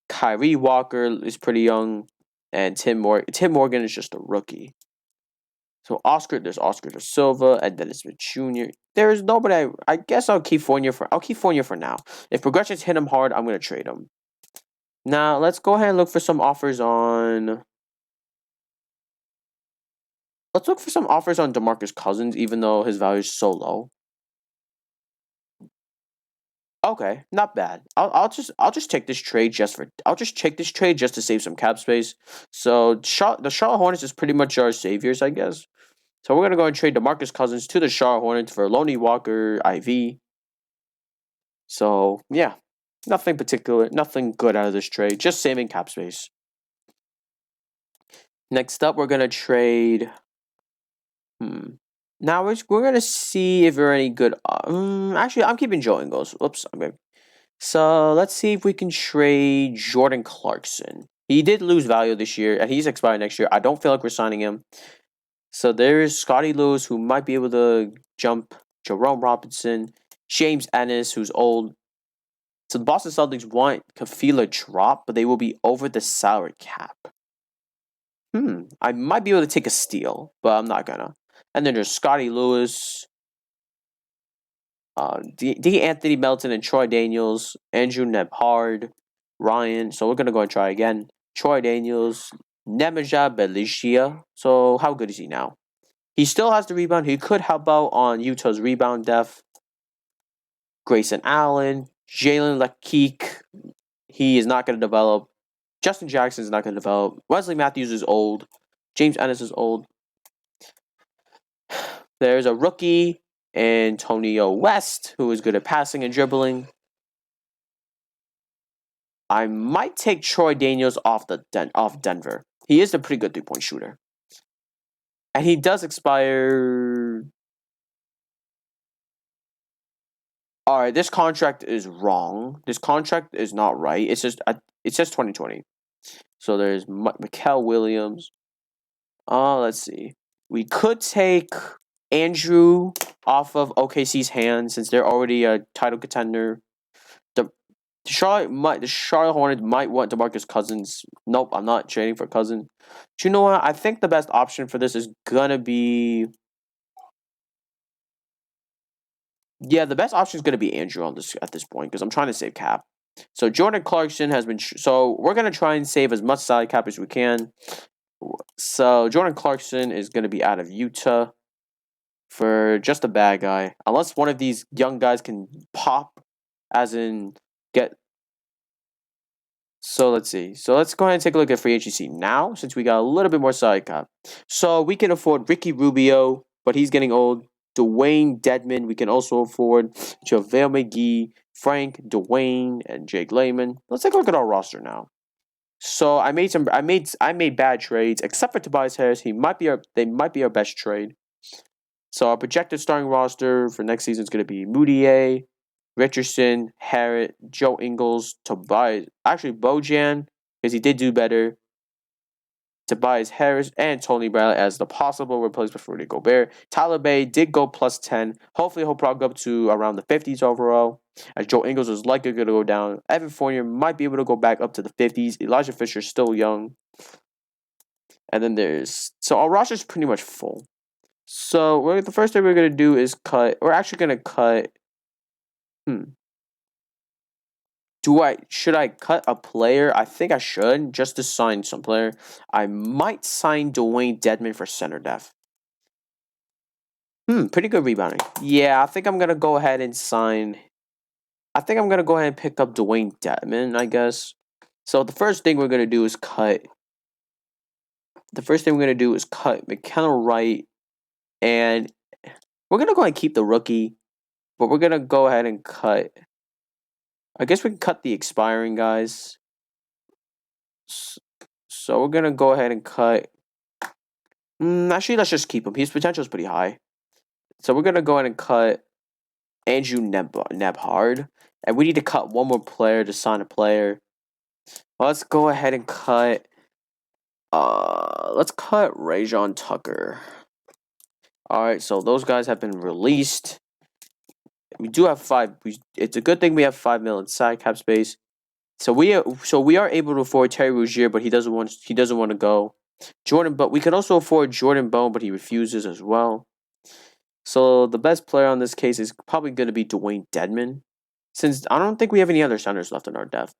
Kyrie Walker is pretty young, and Tim Morgan is just a rookie. So there's Oscar da Silva and Dennis Smith Jr. There is nobody. I guess I'll keep Fournier for now. If progressions hit him hard, I'm gonna trade him. Now let's go ahead and look for some offers on. Let's look for some offers on DeMarcus Cousins, even though his value is so low. Okay, not bad. I'll just take this trade just to save some cap space. So the Charlotte Hornets is pretty much our saviors, I guess. So we're gonna go and trade DeMarcus Cousins to the Charlotte Hornets for Lonnie Walker, IV. So yeah, nothing good out of this trade. Just saving cap space. Next up, we're gonna trade. Now we're gonna see if there are any good. Actually, I'm keeping Joe Ingles. Whoops, I'm good. So let's see if we can trade Jordan Clarkson. He did lose value this year, and he's expired next year. I don't feel like we're signing him. So there is Scotty Lewis, who might be able to jump. Jerome Robinson, James Ennis, who's old. So the Boston Celtics want Kafila drop, but they will be over the salary cap. I might be able to take a steal, but I'm not gonna. And then there's Scotty Lewis, D. Anthony Melton, and Troy Daniels, Andrew Nebhard, Ryan. So we're gonna go and try again. Troy Daniels, Nemanja Bjelica. So how good is he now? He still has the rebound. He could help out on Utah's rebound depth. Grayson Allen, Jalen Lakeek. He is not going to develop. Justin Jackson is not going to develop. Wesley Matthews is old. James Ennis is old. There's a rookie, Antonio West, who is good at passing and dribbling. I might take Troy Daniels off Denver. He is a pretty good 3-point shooter. And he does expire. All right, this contract is wrong. This contract is not right. It's just it says 2020. So there's Mikael Williams. Let's see. We could take Andrew off of OKC's hands since they're already a title contender. The Charlotte Hornets might want DeMarcus Cousins. Nope, I'm not trading for Cousins. But you know what? I think the best option for this is gonna be. Yeah, the best option is gonna be Andrew on this at this point because I'm trying to save cap. So Jordan Clarkson has been. So we're gonna try and save as much salary cap as we can. So Jordan Clarkson is gonna be out of Utah for just a bad guy. Unless one of these young guys can pop, as in get. So let's see. So let's go ahead and take a look at free agency now, since we got a little bit more side cap. So we can afford Ricky Rubio, but he's getting old. Dwayne Dedman. We can also afford JaVale McGee, Frank, Dwayne, and Jake Layman. Let's take a look at our roster now. So I made bad trades, except for Tobias Harris. They might be our best trade. So our projected starting roster for next season is going to be Moutier, Richardson, Harrett, Joe Ingles, Tobias, actually Bojan, because he did do better, Tobias Harris, and Tony Bradley as the possible replacement for Rudy Gobert. Tyler Bay did go plus 10. Hopefully he'll probably go up to around the 50s overall, as Joe Ingles is likely going to go down. Evan Fournier might be able to go back up to the 50s. Elijah Fisher is still young. And then so our roster is pretty much full. So the first thing we're gonna do is cut. We're actually gonna cut. Should I cut a player? I think I should just to sign some player. I might sign Dwayne Dedman for center depth. Pretty good rebounding. Yeah, I think I'm gonna go ahead and sign. I think I'm gonna go ahead and pick up Dwayne Dedman, I guess. So the first thing we're gonna do is cut. The first thing we're gonna do is cut McKenna Wright, and we're gonna go ahead and keep the rookie, but we're gonna go ahead and cut. I guess we can cut the expiring guys. So we're gonna go ahead and cut. Actually, let's just keep him. His potential is pretty high. So we're gonna go ahead and cut Andrew Nebhard, and we need to cut one more player to sign a player. Let's go ahead and cut. Let's cut Rajon Tucker. All right, so those guys have been released. We do have it's a good thing we have $5 million side cap space. So we are able to afford Terry Rozier, but he doesn't want to go. But we can also afford Jordan Bone, but he refuses as well. So the best player on this case is probably going to be Dwayne Dedman, since I don't think we have any other centers left in our depth.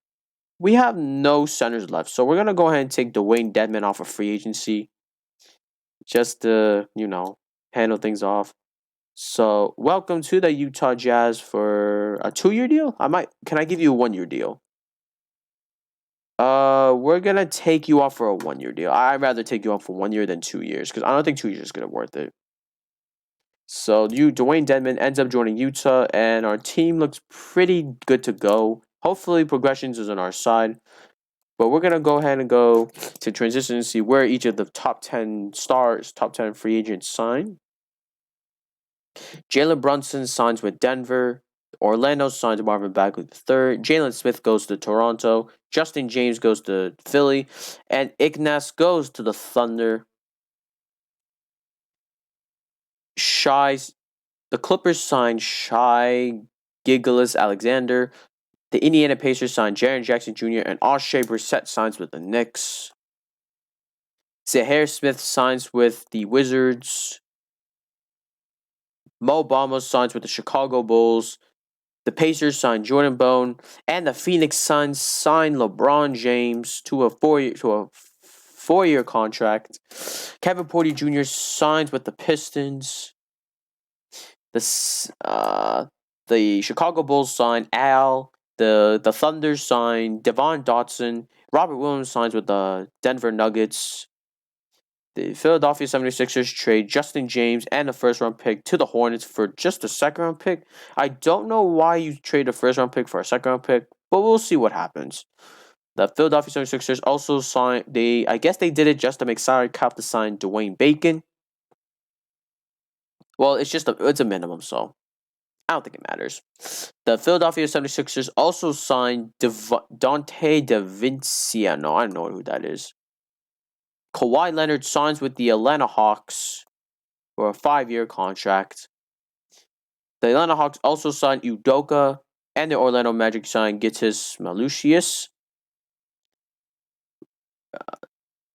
We have no centers left, so we're gonna go ahead and take Dwayne Dedman off of free agency, just to handle things off. So welcome to the Utah Jazz for a 2-year deal. Can I give you a 1-year deal? We're gonna take you off for a 1-year deal. I'd rather take you off for 1 year than 2 years because I don't think 2 years is gonna worth it. So Dwayne Dedman ends up joining Utah, and our team looks pretty good to go. Hopefully, progressions is on our side. But we're gonna go ahead and go to transition and see where each of the top 10 stars, top 10 free agents sign. Jalen Brunson signs with Denver. Orlando signs Marvin Bagley III. Jalen Smith goes to Toronto. Justin James goes to Philly. And Ignas goes to the Thunder. The Clippers signed Shai Gilgeous Alexander. The Indiana Pacers signed Jaren Jackson Jr. and Oshae Brissett signs with the Knicks. Zahir Smith signs with the Wizards. Mo Bamba signs with the Chicago Bulls. The Pacers signed Jordan Bone, and the Phoenix Suns signed LeBron James to a four-year contract. Kevin Porter Jr. signs with the Pistons. The Chicago Bulls signed Al. The Thunder signed Devon Dotson. Robert Williams signs with the Denver Nuggets. The Philadelphia 76ers trade Justin James and a first-round pick to the Hornets for just a second-round pick. I don't know why you trade a first-round pick for a second-round pick, but we'll see what happens. The Philadelphia 76ers also signed, I guess they did it just to make salary cap to sign Dwayne Bacon. Well, it's a minimum, so I don't think it matters. The Philadelphia 76ers also signed Dante DaVincenzo. I don't know who that is. Kawhi Leonard signs with the Atlanta Hawks for a 5-year contract. The Atlanta Hawks also signed Udoka, and the Orlando Magic signed Gittis Malusius.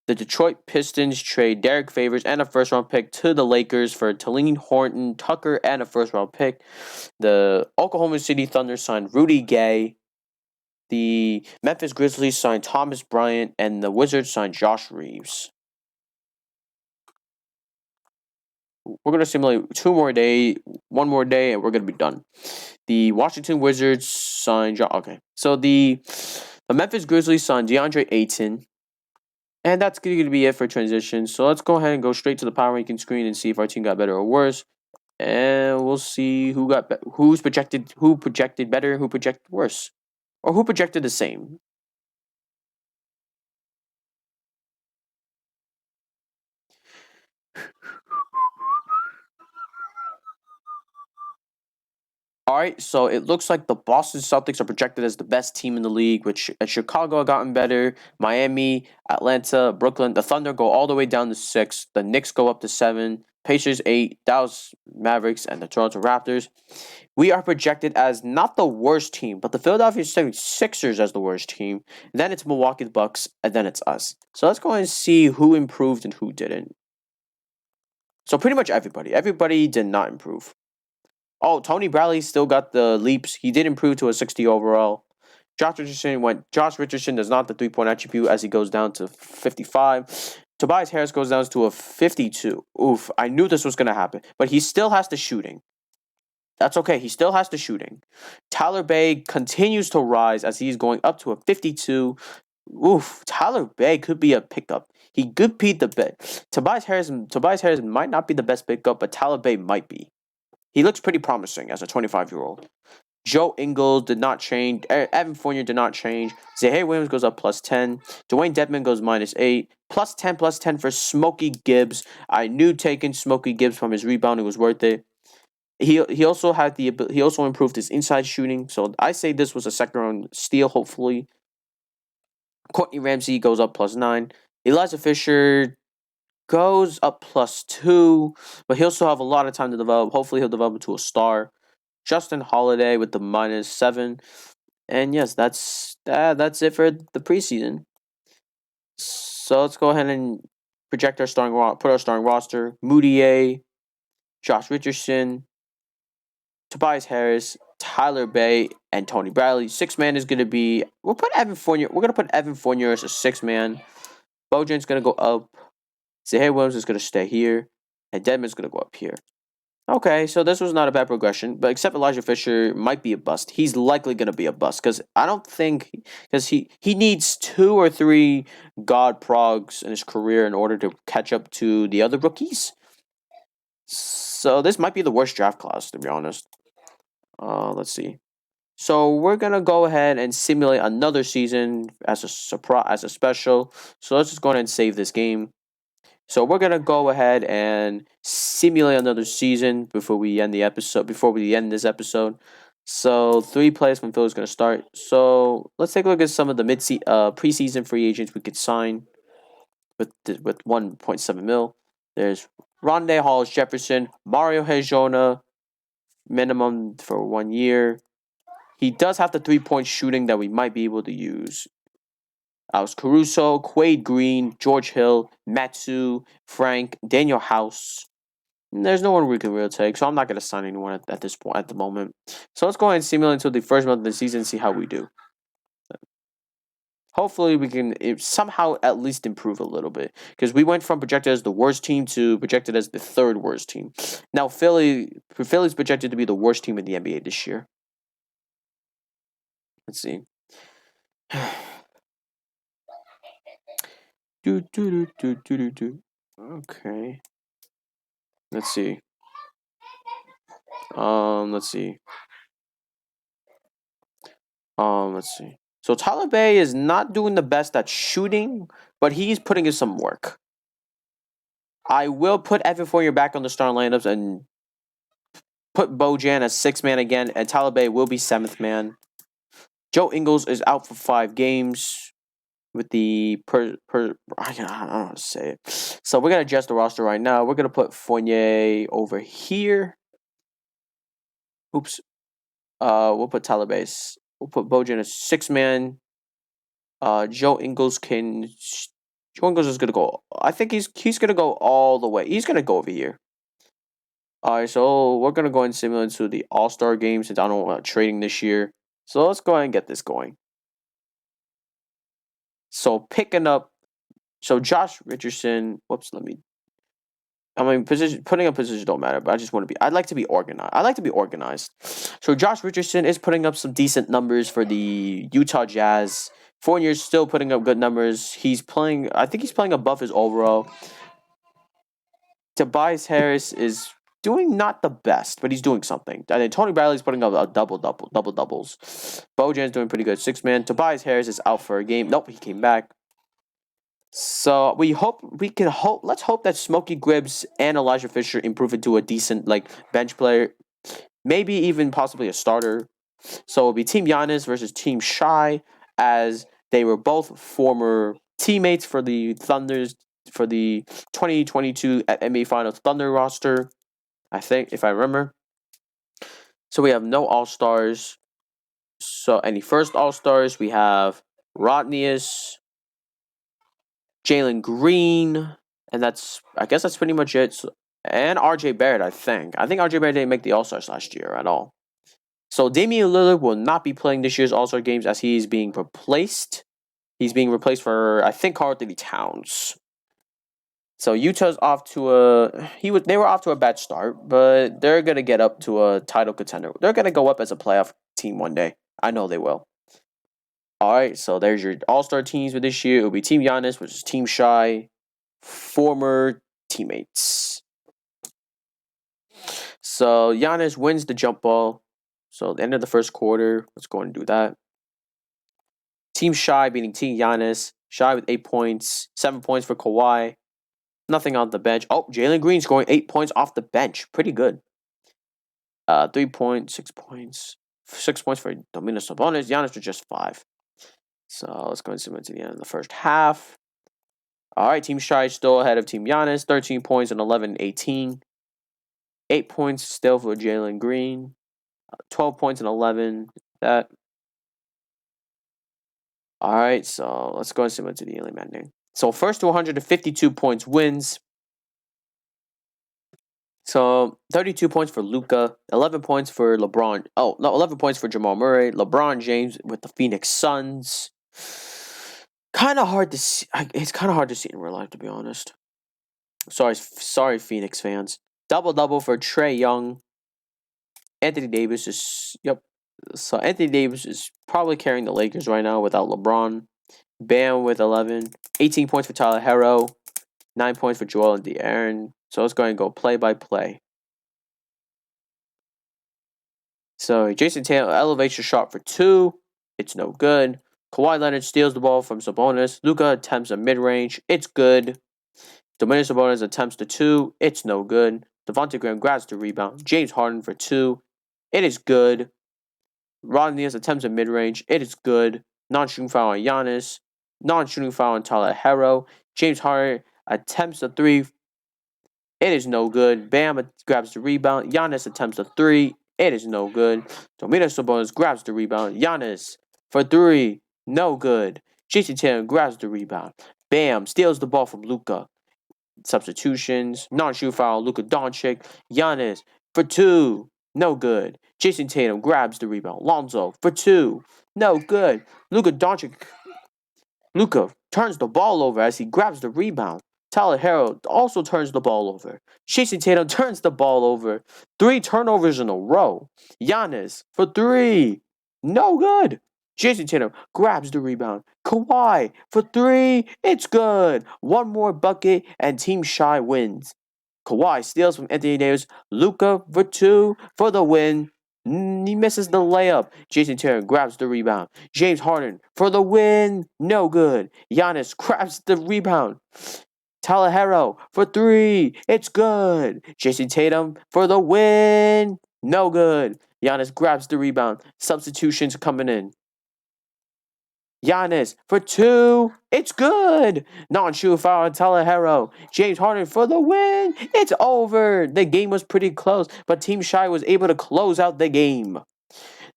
The Detroit Pistons trade Derek Favors and a first-round pick to the Lakers for Talen Horton Tucker and a first-round pick. The Oklahoma City Thunder signed Rudy Gay. The Memphis Grizzlies signed Thomas Bryant, and the Wizards signed Josh Reeves. We're going to simulate one more day, and we're going to be done. The Washington Wizards signed... Okay, so the Memphis Grizzlies signed DeAndre Ayton. And that's going to be it for transition. So let's go ahead and go straight to the power ranking screen and see if our team got better or worse. And we'll see who projected better, who projected worse, or who projected the same. All right, so it looks like the Boston Celtics are projected as the best team in the league, which Chicago have gotten better. Miami, Atlanta, Brooklyn, the Thunder go all the way down to 6. The Knicks go up to 7. Pacers 8. Dallas Mavericks and the Toronto Raptors. We are projected as not the worst team, but the Philadelphia 76ers as the worst team. Then it's Milwaukee Bucks, and then it's us. So let's go and see who improved and who didn't. So pretty much everybody. Everybody did not improve. Oh, Tony Bradley still got the leaps. He did improve to a 60 overall. Josh Richardson does not the 3-point attribute as he goes down to 55. Tobias Harris goes down to a 52. Oof, I knew this was going to happen. But he still has the shooting. That's okay. He still has the shooting. Tyler Bay continues to rise as he's going up to a 52. Oof, Tyler Bay could be a pickup. He could beat the bet. Tobias Harris might not be the best pickup, but Tyler Bay might be. He looks pretty promising as a 25-year-old. Joe Ingles did not change. Evan Fournier did not change. Zaire Williams goes up plus 10. Dwayne Dedman goes minus 8. Plus 10 for Smokey Gibbs. I knew taking Smokey Gibbs from his rebounding was worth it. He also improved his inside shooting. So I say this was a second round steal, hopefully. Courtney Ramsey goes up plus 9. Elijah Fisher goes up plus 2, but he'll still have a lot of time to develop. Hopefully, he'll develop into a star. Justin Holiday with the minus 7, and yes, that's it for the preseason. So let's go ahead and put our starting roster: Moutier, Josh Richardson, Tobias Harris, Tyler Bay, and Tony Bradley. 6-man is going to be. We're going to put Evan Fournier as a 6-man. Bojan's going to go up. Zaire Williams is going to stay here, and Dedman's going to go up here. Okay, so this was not a bad progression, but except Elijah Fisher might be a bust. He's likely going to be a bust because he needs 2 or 3 god progs in his career in order to catch up to the other rookies. So this might be the worst draft class, to be honest. Let's see. So we're gonna go ahead and simulate another season as a special. So let's just go ahead and save this game. So we're gonna go ahead and simulate another season before we end the episode. Before we end this episode, so 3 players from Philly is gonna start. So let's take a look at some of the preseason free agents we could sign with 1.7 mil. There's Rondé Halls Jefferson, Mario Hezonja, minimum for 1 year. He does have the 3-point shooting that we might be able to use. Alex Caruso, Quade Green, George Hill, Matsu, Frank, Daniel House. There's no one we can really take, so I'm not going to sign anyone at this point at the moment. So let's go ahead and simulate until the first month of the season and see how we do. Hopefully, we can somehow at least improve a little bit because we went from projected as the worst team to projected as the third worst team. Now, Philly's projected to be the worst team in the NBA this year. Let's see. Okay. Let's see. Let's see. Let's see. So Tyler Bay is not doing the best at shooting, but he's putting in some work. I will put Evan Fournier back on the starting lineups and put Bojan as 6th man again, and Tyler Bay will be 7th man. Joe Ingles is out for 5 games with the I don't know how to say it. So we're gonna adjust the roster right now. We're gonna put Fournier over here. Oops. We'll put Tyler Bay. We'll put Bojan as 6th man. Joe Ingles is gonna go. I think he's gonna go all the way. He's gonna go over here. Alright, so we're gonna go and simulate to the All-Star game since I don't want trading this year. So let's go ahead and get this going. So Josh Richardson. Whoops, putting up positions don't matter, but I'd like to be organized. So Josh Richardson is putting up some decent numbers for the Utah Jazz. Fournier's still putting up good numbers. I think he's playing above his overall. Tobias Harris is doing not the best, but he's doing something. I think Tony Bradley's putting up a doubles. Bojan's doing pretty good. 6th man. Tobias Harris is out for a game. Nope, he came back. So let's hope that Smokey Gibbs and Elijah Fisher improve into a decent bench player, maybe even possibly a starter. So it'll be Team Giannis versus Team Shy, as they were both former teammates for the Thunders for the 2022 NBA Finals Thunder roster, I think, if I remember. So we have no All-Stars. So any first All-Stars, we have Rodnius, Jalen Green, and I guess that's pretty much it. And RJ Barrett, I think. I think RJ Barrett didn't make the All-Stars last year at all. So Damian Lillard will not be playing this year's All-Star games as he's being replaced. He's being replaced for, I think, Karl-Anthony Towns. So Utah's they were off to a bad start, but they're gonna get up to a title contender. They're gonna go up as a playoff team one day. I know they will. Alright, so there's your All-Star teams for this year. It'll be Team Giannis, which is Team Shy, former teammates. So Giannis wins the jump ball. So at the end of the first quarter, let's go and do that. Team Shy beating Team Giannis. Shy with 8 points, 7 points for Kawhi. Nothing on the bench. Oh, Jalen Green scoring 8 points off the bench. Pretty good. 3 points, 6 points. 6 points for Dominus Sabonis. Giannis with just 5. So let's go and submit to the end of the first half. Alright, Team Shy still ahead of Team Giannis. 13 points and 11-18. 8 points still for Jalen Green. 12 points and 11. That. Alright, so let's go and submit to the Alien Man. So first to 152 points wins. So 32 points for Luka, 11 points for LeBron. 11 points for Jamal Murray. LeBron James with the Phoenix Suns. Kind of hard to see. It's kind of hard to see in real life, to be honest. Sorry, Phoenix fans. Double for Trae Young. Anthony Davis is So Anthony Davis is probably carrying the Lakers right now without LeBron. Bam with 11. 18 points for Tyler Herro. 9 points for Joel and De'Aaron. So let's go ahead and go play by play. So Jason Tatum elevates your shot for 2. It's no good. Kawhi Leonard steals the ball from Sabonis. Luka attempts a mid-range. It's good. Domantas Sabonis attempts the 2. It's no good. Devontae Graham grabs the rebound. James Harden for 2. It is good. Rodney attempts a mid-range. It is good. Non-shooting foul on Giannis. Non-shooting foul on Tyler Herro. James Harden attempts a 3. It is no good. Bam grabs the rebound. Giannis attempts a 3. It is no good. Domantas Sabonis grabs the rebound. Giannis for 3. No good. Jason Tatum grabs the rebound. Bam steals the ball from Luka. Substitutions. Non-shoot foul. Luka Doncic. Giannis for 2. No good. Jason Tatum grabs the rebound. Lonzo for 2. No good. Luka Doncic. Luka turns the ball over as he grabs the rebound. Tyler Herro also turns the ball over. Jason Tatum turns the ball over. 3 turnovers in a row. Giannis for 3. No good. Jason Tatum grabs the rebound. Kawhi for 3. It's good. One more bucket and Team Shy wins. Kawhi steals from Anthony Davis. Luka for 2 for the win. He misses the layup. Jason Tatum grabs the rebound. James Harden for the win. No good. Giannis grabs the rebound. Tyler Herro for 3. It's good. Jason Tatum for the win. No good. Giannis grabs the rebound. Substitutions coming in. Giannis for 2. It's good. Non-shooting foul on Tyler Herro. James Harden for the win. It's over. The game was pretty close, but Team Shy was able to close out the game.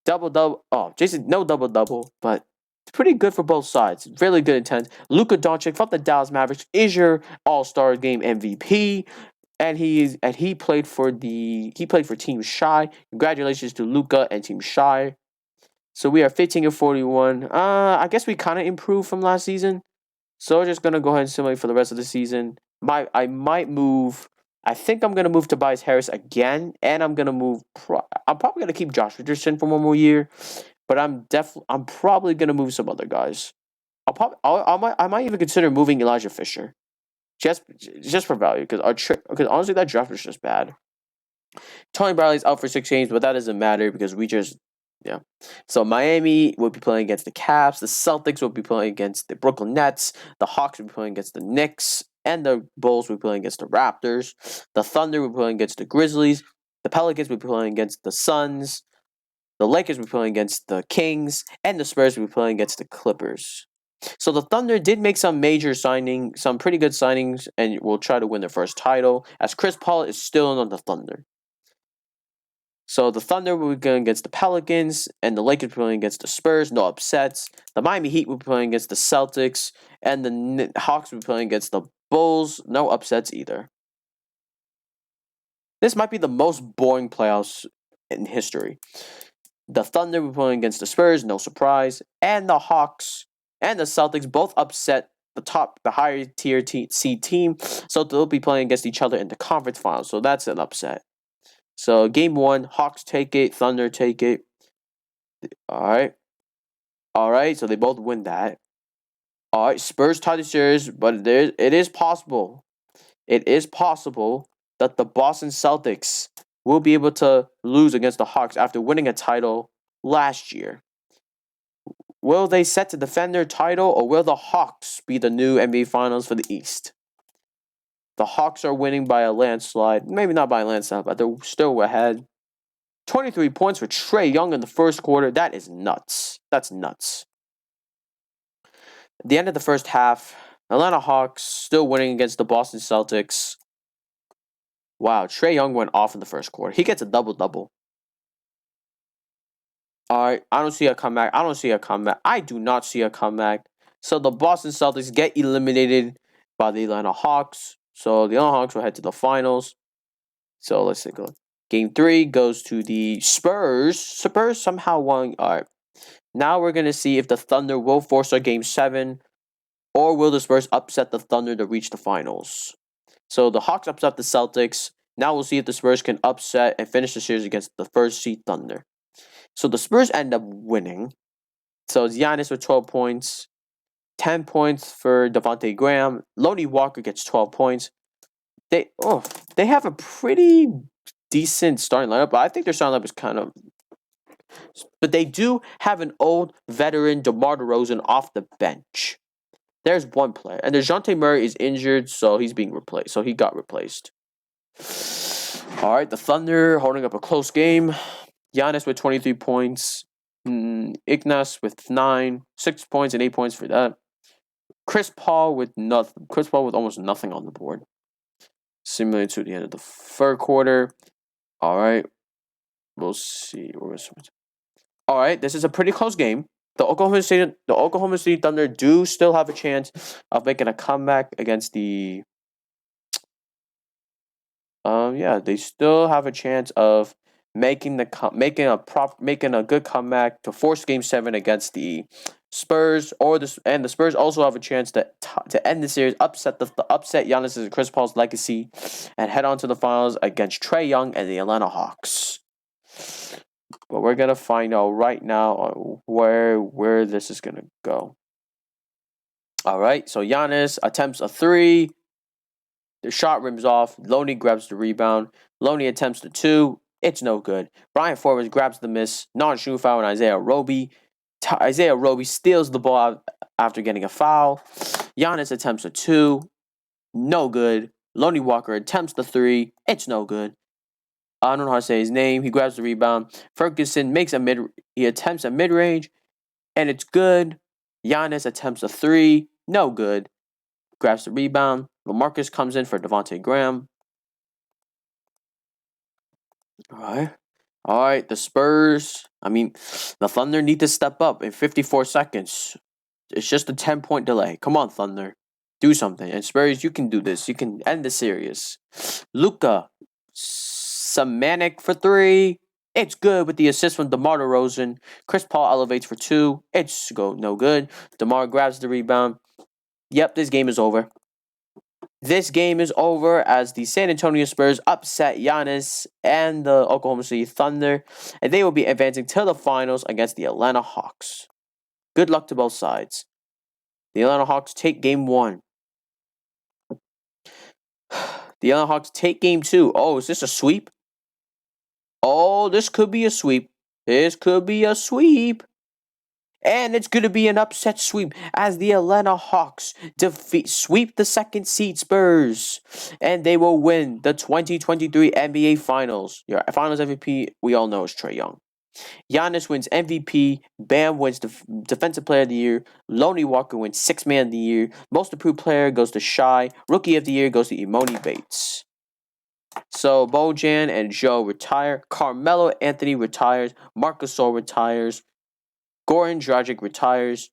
Double-double. Oh, Jason, no double-double, but pretty good for both sides. Really good intent. Luka Doncic from the Dallas Mavericks is your All-Star Game MVP. And he played for Team Shy. Congratulations to Luka and Team Shy. So we are 15-41. I guess we kind of improved from last season. So we're just gonna go ahead and simulate for the rest of the season. I might move. I think I'm gonna move Tobias Harris again, and I'm gonna move. I'm probably gonna keep Josh Richardson for one more year, but I'm probably gonna move some other guys. I might even consider moving Elijah Fisher, just for value, because honestly that draft was just bad. Tony Bradley's out for 6 games, but that doesn't matter because we just. Yeah. So Miami will be playing against the Cavs. The Celtics will be playing against the Brooklyn Nets. The Hawks will be playing against the Knicks. And the Bulls will be playing against the Raptors. The Thunder will be playing against the Grizzlies. The Pelicans will be playing against the Suns. The Lakers will be playing against the Kings. And the Spurs will be playing against the Clippers. So the Thunder did make some pretty good signings, and will try to win their first title, as Chris Paul is still on the Thunder. So the Thunder will be going against the Pelicans, and the Lakers will be playing against the Spurs. No upsets. The Miami Heat will be playing against the Celtics, and the Hawks will be playing against the Bulls. No upsets either. This might be the most boring playoffs in history. The Thunder will be playing against the Spurs. No surprise. And the Hawks and the Celtics both upset the higher tier seed team. So they'll be playing against each other in the conference finals. So that's an upset. So game 1, Hawks take it, Thunder take it. All right. So they both win that. All right, Spurs tie the series, but it is possible. It is possible that the Boston Celtics will be able to lose against the Hawks after winning a title last year. Will they set to defend their title, or will the Hawks be the new NBA Finals for the East? The Hawks are winning by a landslide. Maybe not by a landslide, but they're still ahead. 23 points for Trae Young in the first quarter. That is nuts. That's nuts. At the end of the first half, Atlanta Hawks still winning against the Boston Celtics. Wow, Trae Young went off in the first quarter. He gets a double-double. All right, I don't see a comeback. I do not see a comeback. So the Boston Celtics get eliminated by the Atlanta Hawks. So the Atlanta Hawks will head to the finals. So let's take a look. Game 3 goes to the Spurs. Spurs somehow won. All right. Now we're going to see if the Thunder will force a Game 7, or will the Spurs upset the Thunder to reach the finals. So the Hawks upset the Celtics. Now we'll see if the Spurs can upset and finish the series against the first seed Thunder. So the Spurs end up winning. So it's Giannis with 12 points. 10 points for Devontae Graham. Lonnie Walker gets 12 points. They have a pretty decent starting lineup, but I think their starting lineup is kind of. But they do have an old veteran DeMar DeRozan off the bench. There's one player. And DeJounte Murray is injured, so he's being replaced. So he got replaced. All right, the Thunder holding up a close game. Giannis with 23 points. Ignas with 9, 6 points and 8 points for that. Chris Paul with nothing. Chris Paul with almost nothing on the board. Similar to the end of the third quarter. All right, we'll see. All right, this is a pretty close game. The Oklahoma City Thunder do still have a chance of making a comeback against the. They still have a chance of making a good comeback to force Game 7 against the Spurs, and the Spurs also have a chance to end the series, upset Giannis and Chris Paul's legacy, and head on to the finals against Trae Young and the Atlanta Hawks. But we're gonna find out right now where this is gonna go. All right, so Giannis attempts a 3. The shot rims off. Loney grabs the rebound. Loney attempts the 2. It's no good. Brian Forbes grabs the miss. Non-shooting foul on Isaiah Roby. Isaiah Roby steals the ball after getting a foul. Giannis attempts a 2. No good. Loney Walker attempts the 3. It's no good. I don't know how to say his name. He grabs the rebound. Ferguson he attempts a mid-range, and it's good. Giannis attempts a 3. No good. Grabs the rebound. LaMarcus comes in for Devontae Graham. All right. The Thunder need to step up in 54 seconds. It's just a 10-point delay. Come on, Thunder. Do something. And Spurs, you can do this. You can end the series. Luka Samanic for 3. It's good with the assist from DeMar DeRozan. Chris Paul elevates for 2. It's no good. DeMar grabs the rebound. Yep, this game is over. This game is over as the San Antonio Spurs upset Giannis and the Oklahoma City Thunder, and they will be advancing to the finals against the Atlanta Hawks. Good luck to both sides. The Atlanta Hawks take game 1. The Atlanta Hawks take game 2. Oh, is this a sweep? Oh, this could be a sweep. This could be a sweep. And it's going to be an upset sweep as the Atlanta Hawks sweep the second seed Spurs. And they will win the 2023 NBA Finals. Your Finals MVP, we all know, is Trae Young. Giannis wins MVP. Bam wins Defensive Player of the Year. Loney Walker wins Sixth Man of the Year. Most Improved Player goes to Shai. Rookie of the Year goes to Imoni Bates. So Bojan and Joe retire. Carmelo Anthony retires. Marc Gasol retires. Goran Dragic retires.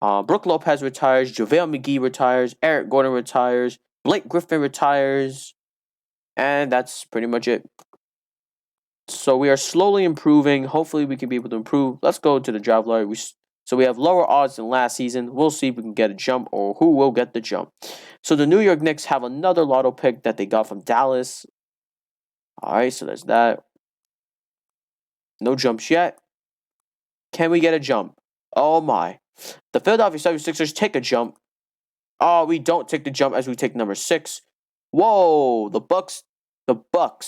Brook Lopez retires. JaVale McGee retires. Eric Gordon retires. Blake Griffin retires. And that's pretty much it. So we are slowly improving. Hopefully we can be able to improve. Let's go to the draft lottery. So we have lower odds than last season. We'll see if we can get a jump or who will get the jump. So the New York Knicks have another lotto pick that they got from Dallas. All right, so there's that. No jumps yet. Can we get a jump? Oh my. The Philadelphia 76ers take a jump. Oh, we don't take the jump as we take number 6. Whoa, the Bucks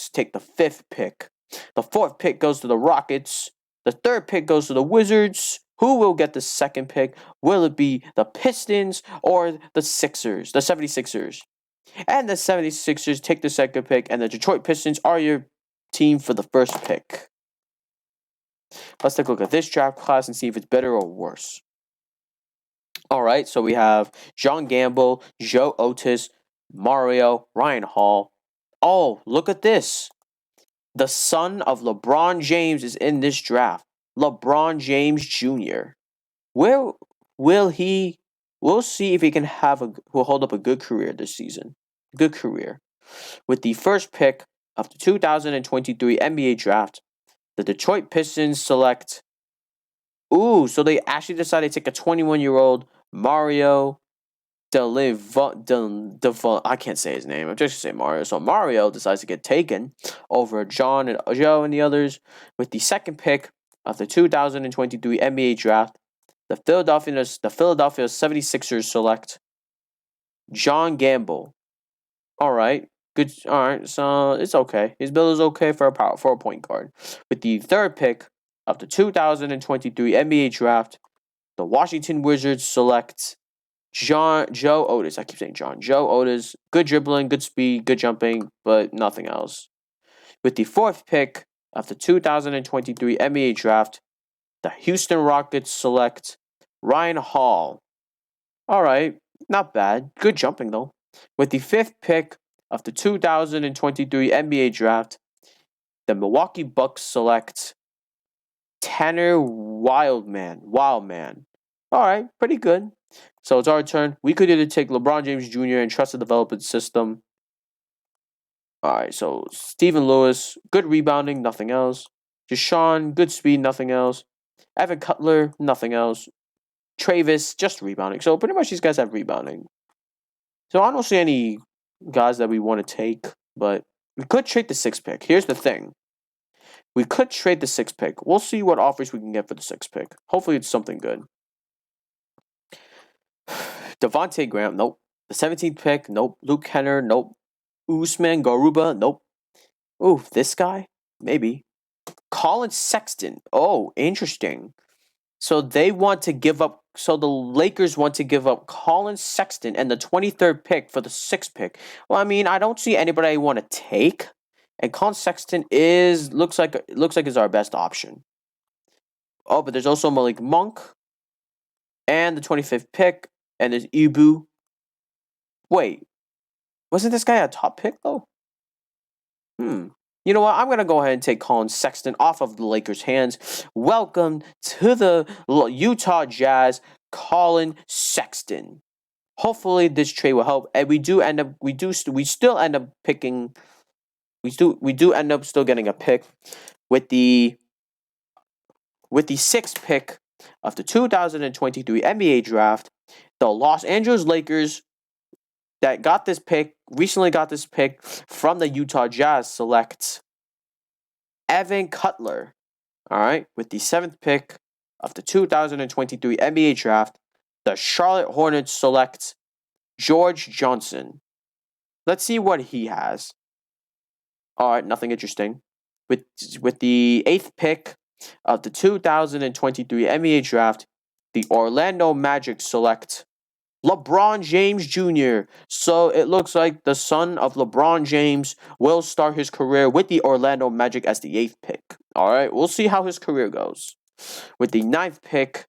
take the 5th pick. The 4th pick goes to the Rockets. The 3rd pick goes to the Wizards. Who will get the 2nd pick? Will it be the Pistons or the Sixers, the 76ers? And the 76ers take the 2nd pick, and the Detroit Pistons are your team for the 1st pick. Let's take a look at this draft class and see if it's better or worse. All right, so we have John Gamble, Joe Otis, Mario, Ryan Hall. Oh, look at this. The son of LeBron James is in this draft. LeBron James Jr. Where will he? We'll see if he can will hold up a good career this season. Good career. With the 1st pick of the 2023 NBA draft, the Detroit Pistons select. Ooh, so they actually decided to take a 21-year-old Mario I can't say his name. I'm just going to say Mario. So Mario decides to get taken over John and Joe and the others. With the 2nd pick of the 2023 NBA draft, the Philadelphia 76ers select John Gamble. All right. Good. All right. So it's okay. His build is okay for a point guard. With the 3rd pick of the 2023 NBA draft, the Washington Wizards select Joe Otis. I keep saying John. Joe Otis. Good dribbling, good speed, good jumping, but nothing else. With the fourth pick of the 2023 NBA draft, the Houston Rockets select Ryan Hall. All right, not bad. Good jumping, though. With the fifth pick of the 2023 NBA draft, the Milwaukee Bucks select Tanner Wildman. All right, pretty good. So it's our turn. We could either take LeBron James Jr. and trust the development system. All right, so Stephen Lewis, good rebounding, nothing else. Deshaun, good speed, nothing else. Evan Cutler, nothing else. Travis, just rebounding. So pretty much these guys have rebounding. So I don't see any guys that we want to take, but we could trade the sixth pick. Here's the thing. We could trade the sixth pick. We'll see what offers we can get for the sixth pick. Hopefully it's something good. Devontae Graham, nope. The 17th pick, nope. Luke Henner, nope. Usman Garuba, nope. Ooh, this guy? Maybe. Colin Sexton. Oh, interesting. So they want to give up. So the Lakers want to give up Colin Sexton and the 23rd pick for the sixth pick. Well, I mean, I don't see anybody I want to take, and Colin Sexton looks like is our best option. Oh, but there's also Malik Monk and the 25th pick, and there's Ibu. Wait, wasn't this guy a top pick though? You know what? I'm going to go ahead and take Colin Sexton off of the Lakers' hands. Welcome to the Utah Jazz, Colin Sexton. Hopefully this trade will help, and we still end up still getting a pick with the sixth pick of the 2023 NBA draft. The Los Angeles Lakers that recently got this pick from the Utah Jazz select Evan Cutler. All right, with the seventh pick of the 2023 NBA draft, the Charlotte Hornets select George Johnson. Let's see what he has. All right, nothing interesting. With the eighth pick of the 2023 NBA draft, the Orlando Magic select LeBron James Jr. So it looks like the son of LeBron James will start his career with the Orlando Magic as the eighth pick. All right, we'll see how his career goes. With the ninth pick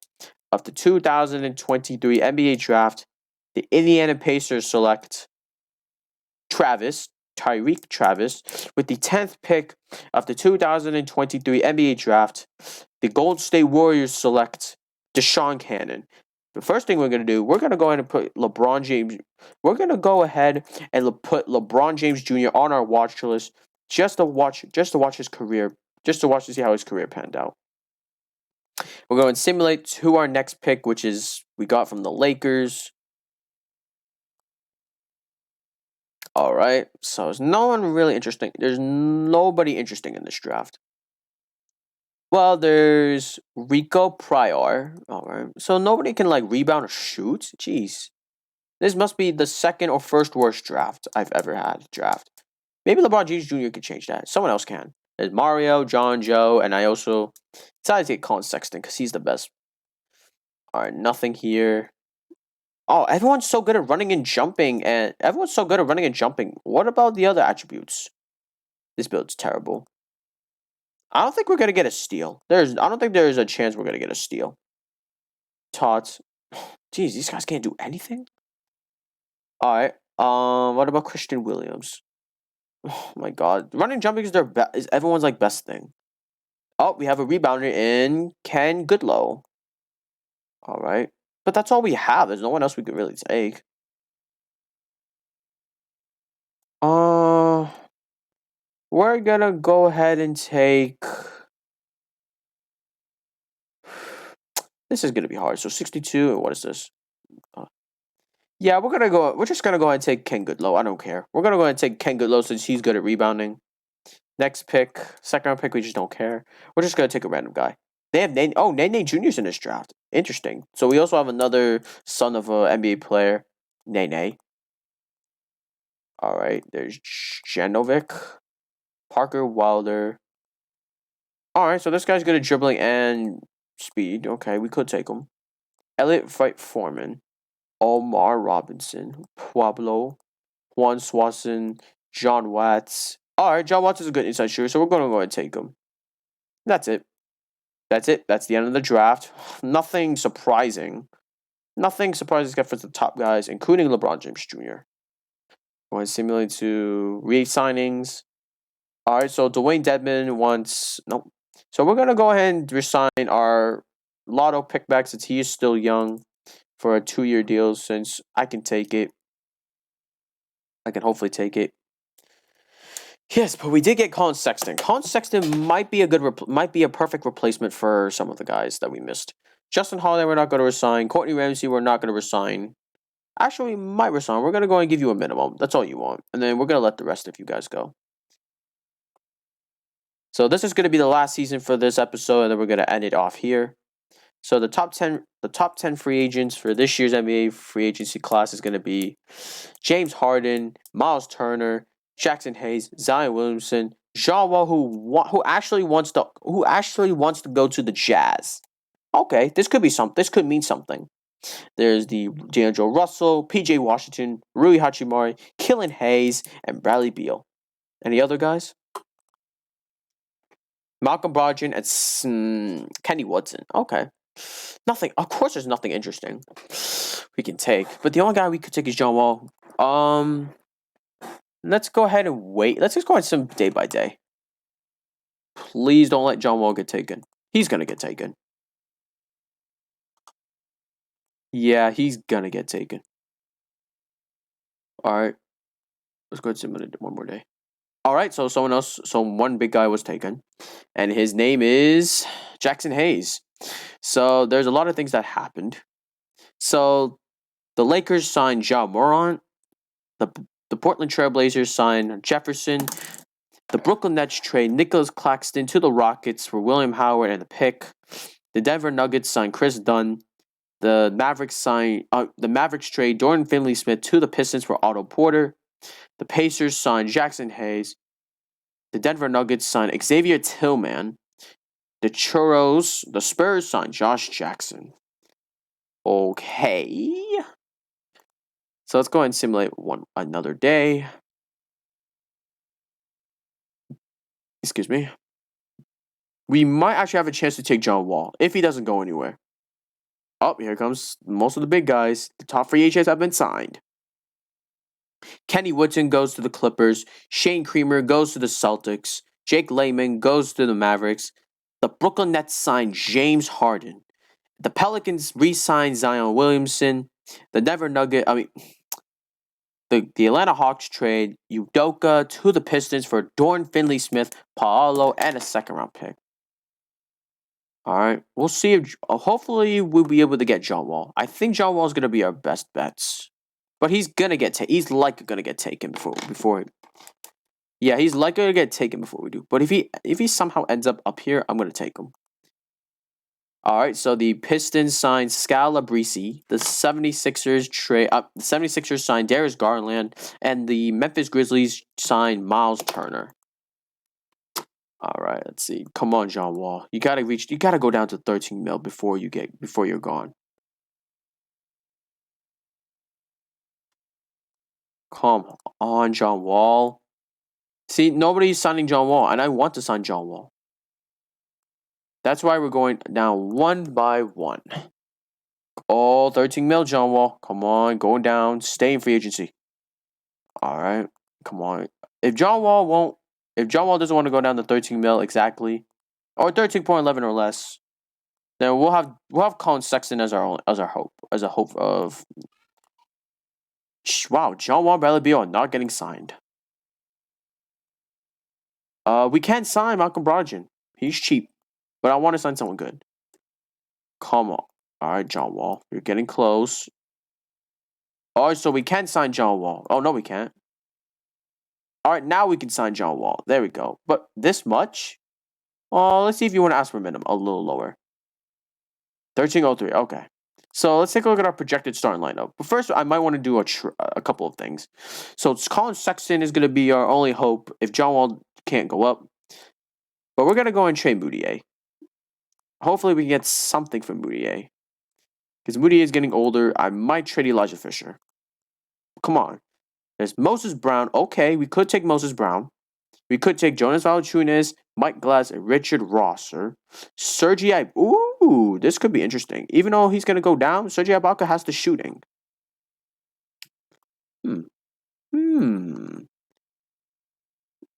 of the 2023 NBA draft, the Indiana Pacers select Tyreek Travis. With the 10th pick of the 2023 NBA draft, the Golden State Warriors select Deshaun Cannon. The first thing we're going to do, we're going to go ahead and put LeBron James. We're going to go ahead and put LeBron James Jr. on our watch list just to watch his career, just to watch to see how his career panned out. We're going to simulate to our next pick, which is we got from the Lakers. All right, so there's no one really interesting. There's nobody interesting in this draft. Well, there's Rico Pryor. All right, so nobody can rebound or shoot. Jeez, this must be the second or first worst draft I've ever had. Maybe LeBron James Jr. could change that. Someone else can. There's Mario, John, Joe, and I also decided to get Colin Sexton because he's the best. All right, nothing here. Oh, everyone's so good at running and jumping, What about the other attributes? This build's terrible. I don't think we're gonna get a steal. I don't think there's a chance we're gonna get a steal. Tots. Jeez, these guys can't do anything. All right. What about Christian Williams? Oh my God, running jumping is everyone's best thing. Oh, we have a rebounder in Ken Goodlow. All right, but that's all we have. There's no one else we could really take. We're gonna go ahead and take. This is gonna be hard. So 62. And what is this? Yeah, we're just gonna go ahead and take Ken Goodlow. I don't care. We're gonna go ahead and take Ken Goodlow since he's good at rebounding. Next pick, second round pick, we just don't care. We're just gonna take a random guy. They have Nene Jr.'s in this draft. Interesting. So we also have another son of an NBA player, Nene. All right, there's Janovic, Parker Wilder. All right, so this guy's good at dribbling and speed. Okay, we could take him. Elliot Foreman. Omar Robinson, Pueblo, Juan Swanson, John Watts. All right, John Watts is a good inside shooter, so we're going to go ahead and take him. That's it. That's it. That's the end of the draft. Nothing surprising. Nothing surprising except for the top guys, including LeBron James Jr. Going to simulate to re-signings. All right, so Dwayne Dedman wants no. So we're gonna go ahead and resign our Lotto pickback since he is still young for a 2-year deal. Since I can take it, I can hopefully take it. Yes, but we did get Colin Sexton. Colin Sexton might be might be a perfect replacement for some of the guys that we missed. Justin Holiday, we're not going to resign. Courtney Ramsey, we're not going to resign. Actually, we might resign. We're going to go and give you a minimum. That's all you want, and then we're going to let the rest of you guys go. So this is going to be the last season for this episode, and then we're going to end it off here. So the top 10 free agents for this year's NBA free agency class is going to be James Harden, Miles Turner, Jackson Hayes, Zion Williamson, John Wall, who actually wants to go to the Jazz. Okay, this could be something. This could mean something. There's the D'Angelo Russell, PJ Washington, Rui Hachimura, Killian Hayes, and Bradley Beal. Any other guys? Malcolm Brogdon and Kenny Woodson. Okay. Nothing. Of course, there's nothing interesting we can take. But the only guy we could take is John Wall. Let's go ahead and wait. Let's just go ahead some day by day. Please don't let John Wall get taken. He's gonna get taken. Yeah, he's gonna get taken. All right. Let's go ahead and submit it one more day. All right. So one big guy was taken, and his name is Jackson Hayes. So there's a lot of things that happened. So the Lakers signed Ja Morant. The Portland Trailblazers signed Jefferson. The Brooklyn Nets trade Nicholas Claxton to the Rockets for William Howard and the pick. The Denver Nuggets signed Chris Dunn. The Mavericks trade Dorian Finney-Smith to the Pistons for Otto Porter. The Pacers signed Jackson Hayes. The Denver Nuggets signed Xavier Tillman. The Spurs signed Josh Jackson. Okay. So let's go ahead and simulate another day. Excuse me. We might actually have a chance to take John Wall if he doesn't go anywhere. Oh, here comes most of the big guys. The top free agents have been signed. Kenny Woodson goes to the Clippers. Shane Creamer goes to the Celtics. Jake Layman goes to the Mavericks. The Brooklyn Nets signed James Harden. The Pelicans re-signed Zion Williamson. The Atlanta Hawks trade Udoka to the Pistons for Dorian Finney-Smith, Paolo, and a second-round pick. All right, we'll see if hopefully we'll be able to get John Wall. I think John Wall is going to be our best bets, but he's gonna get he's likely gonna get taken before. Yeah, he's likely to get taken before we do. But if he somehow ends up here, I'm gonna take him. All right, so the Pistons signed Scalabrese. The 76ers signed Darius Garland, and the Memphis Grizzlies signed Miles Turner. All right, let's see. Come on, John Wall. You gotta go down to 13 mil before you're gone. Come on, John Wall. See, nobody's signing John Wall, and I want to sign John Wall. That's why we're going down one by one. Oh, 13 mil, John Wall. Come on, going down. Stay in free agency. All right, come on. If John Wall doesn't want to go down to 13 mil exactly, or 13.11 or less, then we'll have Colin Sexton as a hope of. Wow, John Wall, Bradley Beal are not getting signed. We can't sign Malcolm Brogdon. He's cheap, but I want to sign someone good. Come on. All right, John Wall, you're getting close. Oh, so we can sign John Wall. Oh, no, we can't. All right, now we can sign John Wall. There we go. But this much? Oh, let's see if you want to ask for a minimum. A little lower. 1303. Okay. So let's take a look at our projected starting lineup. But first, I might want to do a couple of things. So Colin Sexton is going to be our only hope if John Wall can't go up. But we're going to go and trade Moutier. Hopefully we can get something from Moutier. Because Moody is getting older. I might trade Elijah Fisher. Come on. There's Moses Brown. Okay, we could take Moses Brown. We could take Jonas Valanciunas, Mike Glass, and Richard Rosser. Sergi Ooh, this could be interesting. Even though he's going to go down, Sergi Ibaka has the shooting.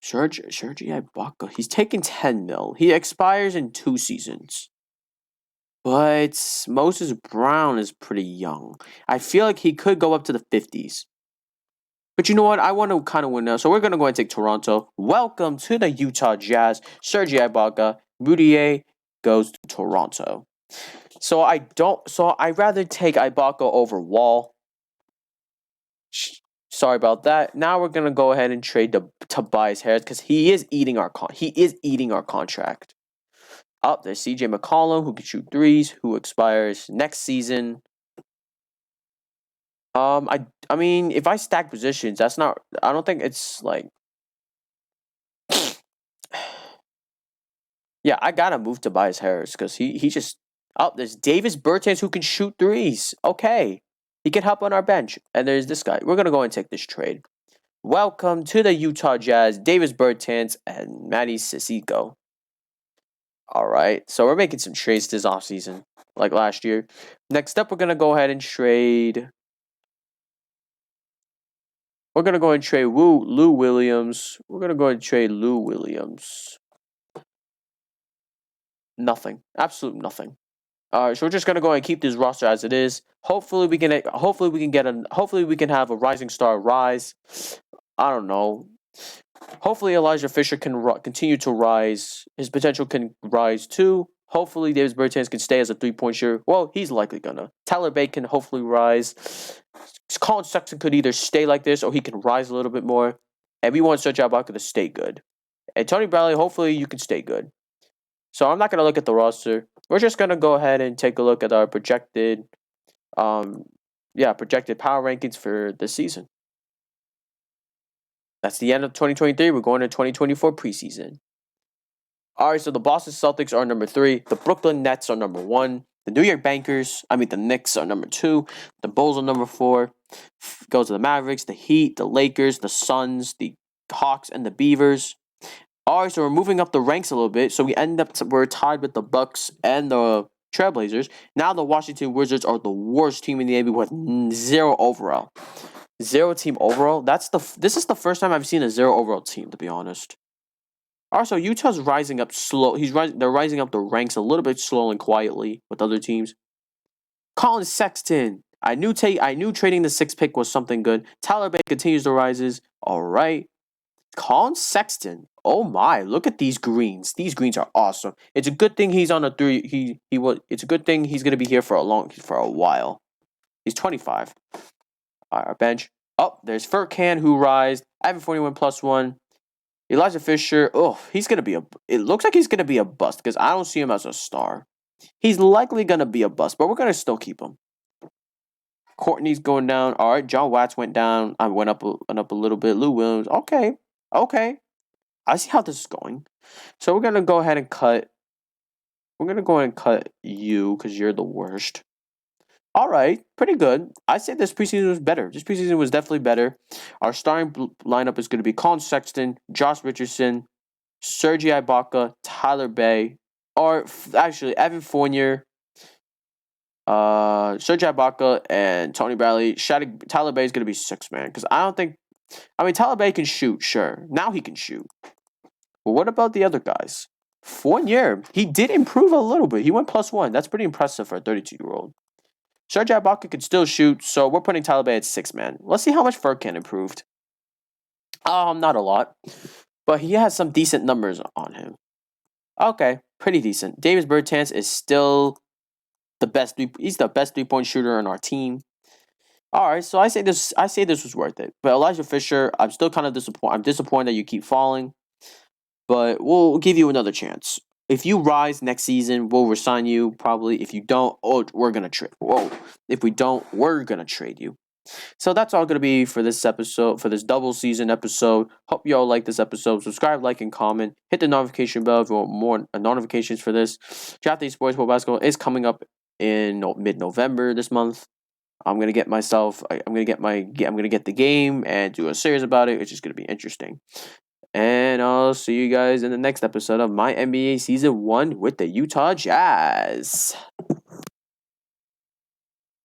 Sergi Ibaka. He's taking 10 mil. He expires in 2 seasons. But Moses Brown is pretty young. I feel like he could go up to the 50s. But you know what? I want to kind of win now. So we're going to go and take Toronto. Welcome to the Utah Jazz. Sergi Ibaka. Mudiay goes to Toronto. So I'd rather take Ibaka over Wall. Sorry about that. Now we're going to go ahead and trade Tobias Harris because he is eating our contract. Up there's CJ McCollum who can shoot threes, who expires next season. I mean, if I stack positions, I don't think it's like. Yeah, I gotta move Tobias Harris because he just. Oh, there's Davis Bertans who can shoot threes. Okay, he can help on our bench. And there's this guy. We're gonna go and take this trade. Welcome to the Utah Jazz, Davis Bertans and Matty Sissoko. All right, so we're making some trades this offseason, like last year. Next up, we're gonna go ahead and trade. We're gonna go and trade Lou Williams. We're gonna go and trade Lou Williams. Nothing, absolute nothing. All right, so we're just gonna go and keep this roster as it is. Hopefully we can have a rising star rise. I don't know. Hopefully Elijah Fisher can continue to rise. His potential can rise too. Hopefully Davis Bertans can stay as a 3-point shooter. Well, he's likely gonna. Tyler Bay can hopefully rise. Colin Sexton could either stay like this or he can rise a little bit more. And we want Serge Ibaka to stay good. And Tony Bradley, hopefully you can stay good. So I'm not gonna look at the roster. We're just gonna go ahead and take a look at our projected power rankings for this season. That's the end of 2023. We're going to 2024 preseason. All right, so the Boston Celtics are number 3. The Brooklyn Nets are number 1. The the Knicks are number 2. The Bulls are number 4. Goes to the Mavericks, the Heat, the Lakers, the Suns, the Hawks, and the Beavers. All right, so we're moving up the ranks a little bit. So we're tied with the Bucks and the Trailblazers. Now the Washington Wizards are the worst team in the NBA with 0 overall. 0 team overall. This is the first time I've seen a 0 overall team, to be honest. Also, Utah's rising up slow. They're rising up the ranks a little bit slow and quietly with other teams. Colin Sexton. I knew trading the 6th pick was something good. Tyler Bay continues to rises. All right. Colin Sexton. Oh my! Look at these greens. These greens are awesome. It's a good thing he's on a 3. It's a good thing he's gonna be here for a while. He's 25. Our bench. Oh, there's Furkan who rised. Evan 41 plus 1. Elijah Fisher. Oh, it looks like he's gonna be a bust because I don't see him as a star. He's likely gonna be a bust, but we're gonna still keep him. Courtney's going down. All right, John Watts went down. I went up a little bit. Lou Williams. Okay. I see how this is going. So we're gonna go ahead and cut. We're gonna go ahead and cut you because you're the worst. All right, pretty good. I say this preseason was better. This preseason was definitely better. Our starting lineup is going to be Colin Sexton, Josh Richardson, Serge Ibaka, Tyler Bay, or actually Evan Fournier, Serge Ibaka, and Tony Bradley. Tyler Bay is going to be 6th man because Tyler Bay can shoot, sure. Now he can shoot. But what about the other guys? Fournier, he did improve a little bit. He went plus 1. That's pretty impressive for a 32-year-old. Serge Ibaka can still shoot, so we're putting Tyler Bay at 6th man. Let's see how much Furkan improved. Not a lot, but he has some decent numbers on him. Okay, pretty decent. Davis Bertans is still the best. He's the best 3-point shooter on our team. All right, so I say this was worth it. But Elijah Fisher, I'm still kind of disappointed. I'm disappointed that you keep falling, but we'll give you another chance. If you rise next season, we'll resign you probably. If you don't, we're gonna trade. If we don't, we're gonna trade you. So that's all gonna be for this episode, for this double season episode. Hope you all like this episode. Subscribe, like, and comment. Hit the notification bell if you want more notifications for this. Draft Day Sports Basketball is coming up in mid-November this month. I'm gonna get myself. I'm gonna get I'm gonna get the game and do a series about it, which is gonna be interesting. And I'll see you guys in the next episode of my NBA Season 1 with the Utah Jazz.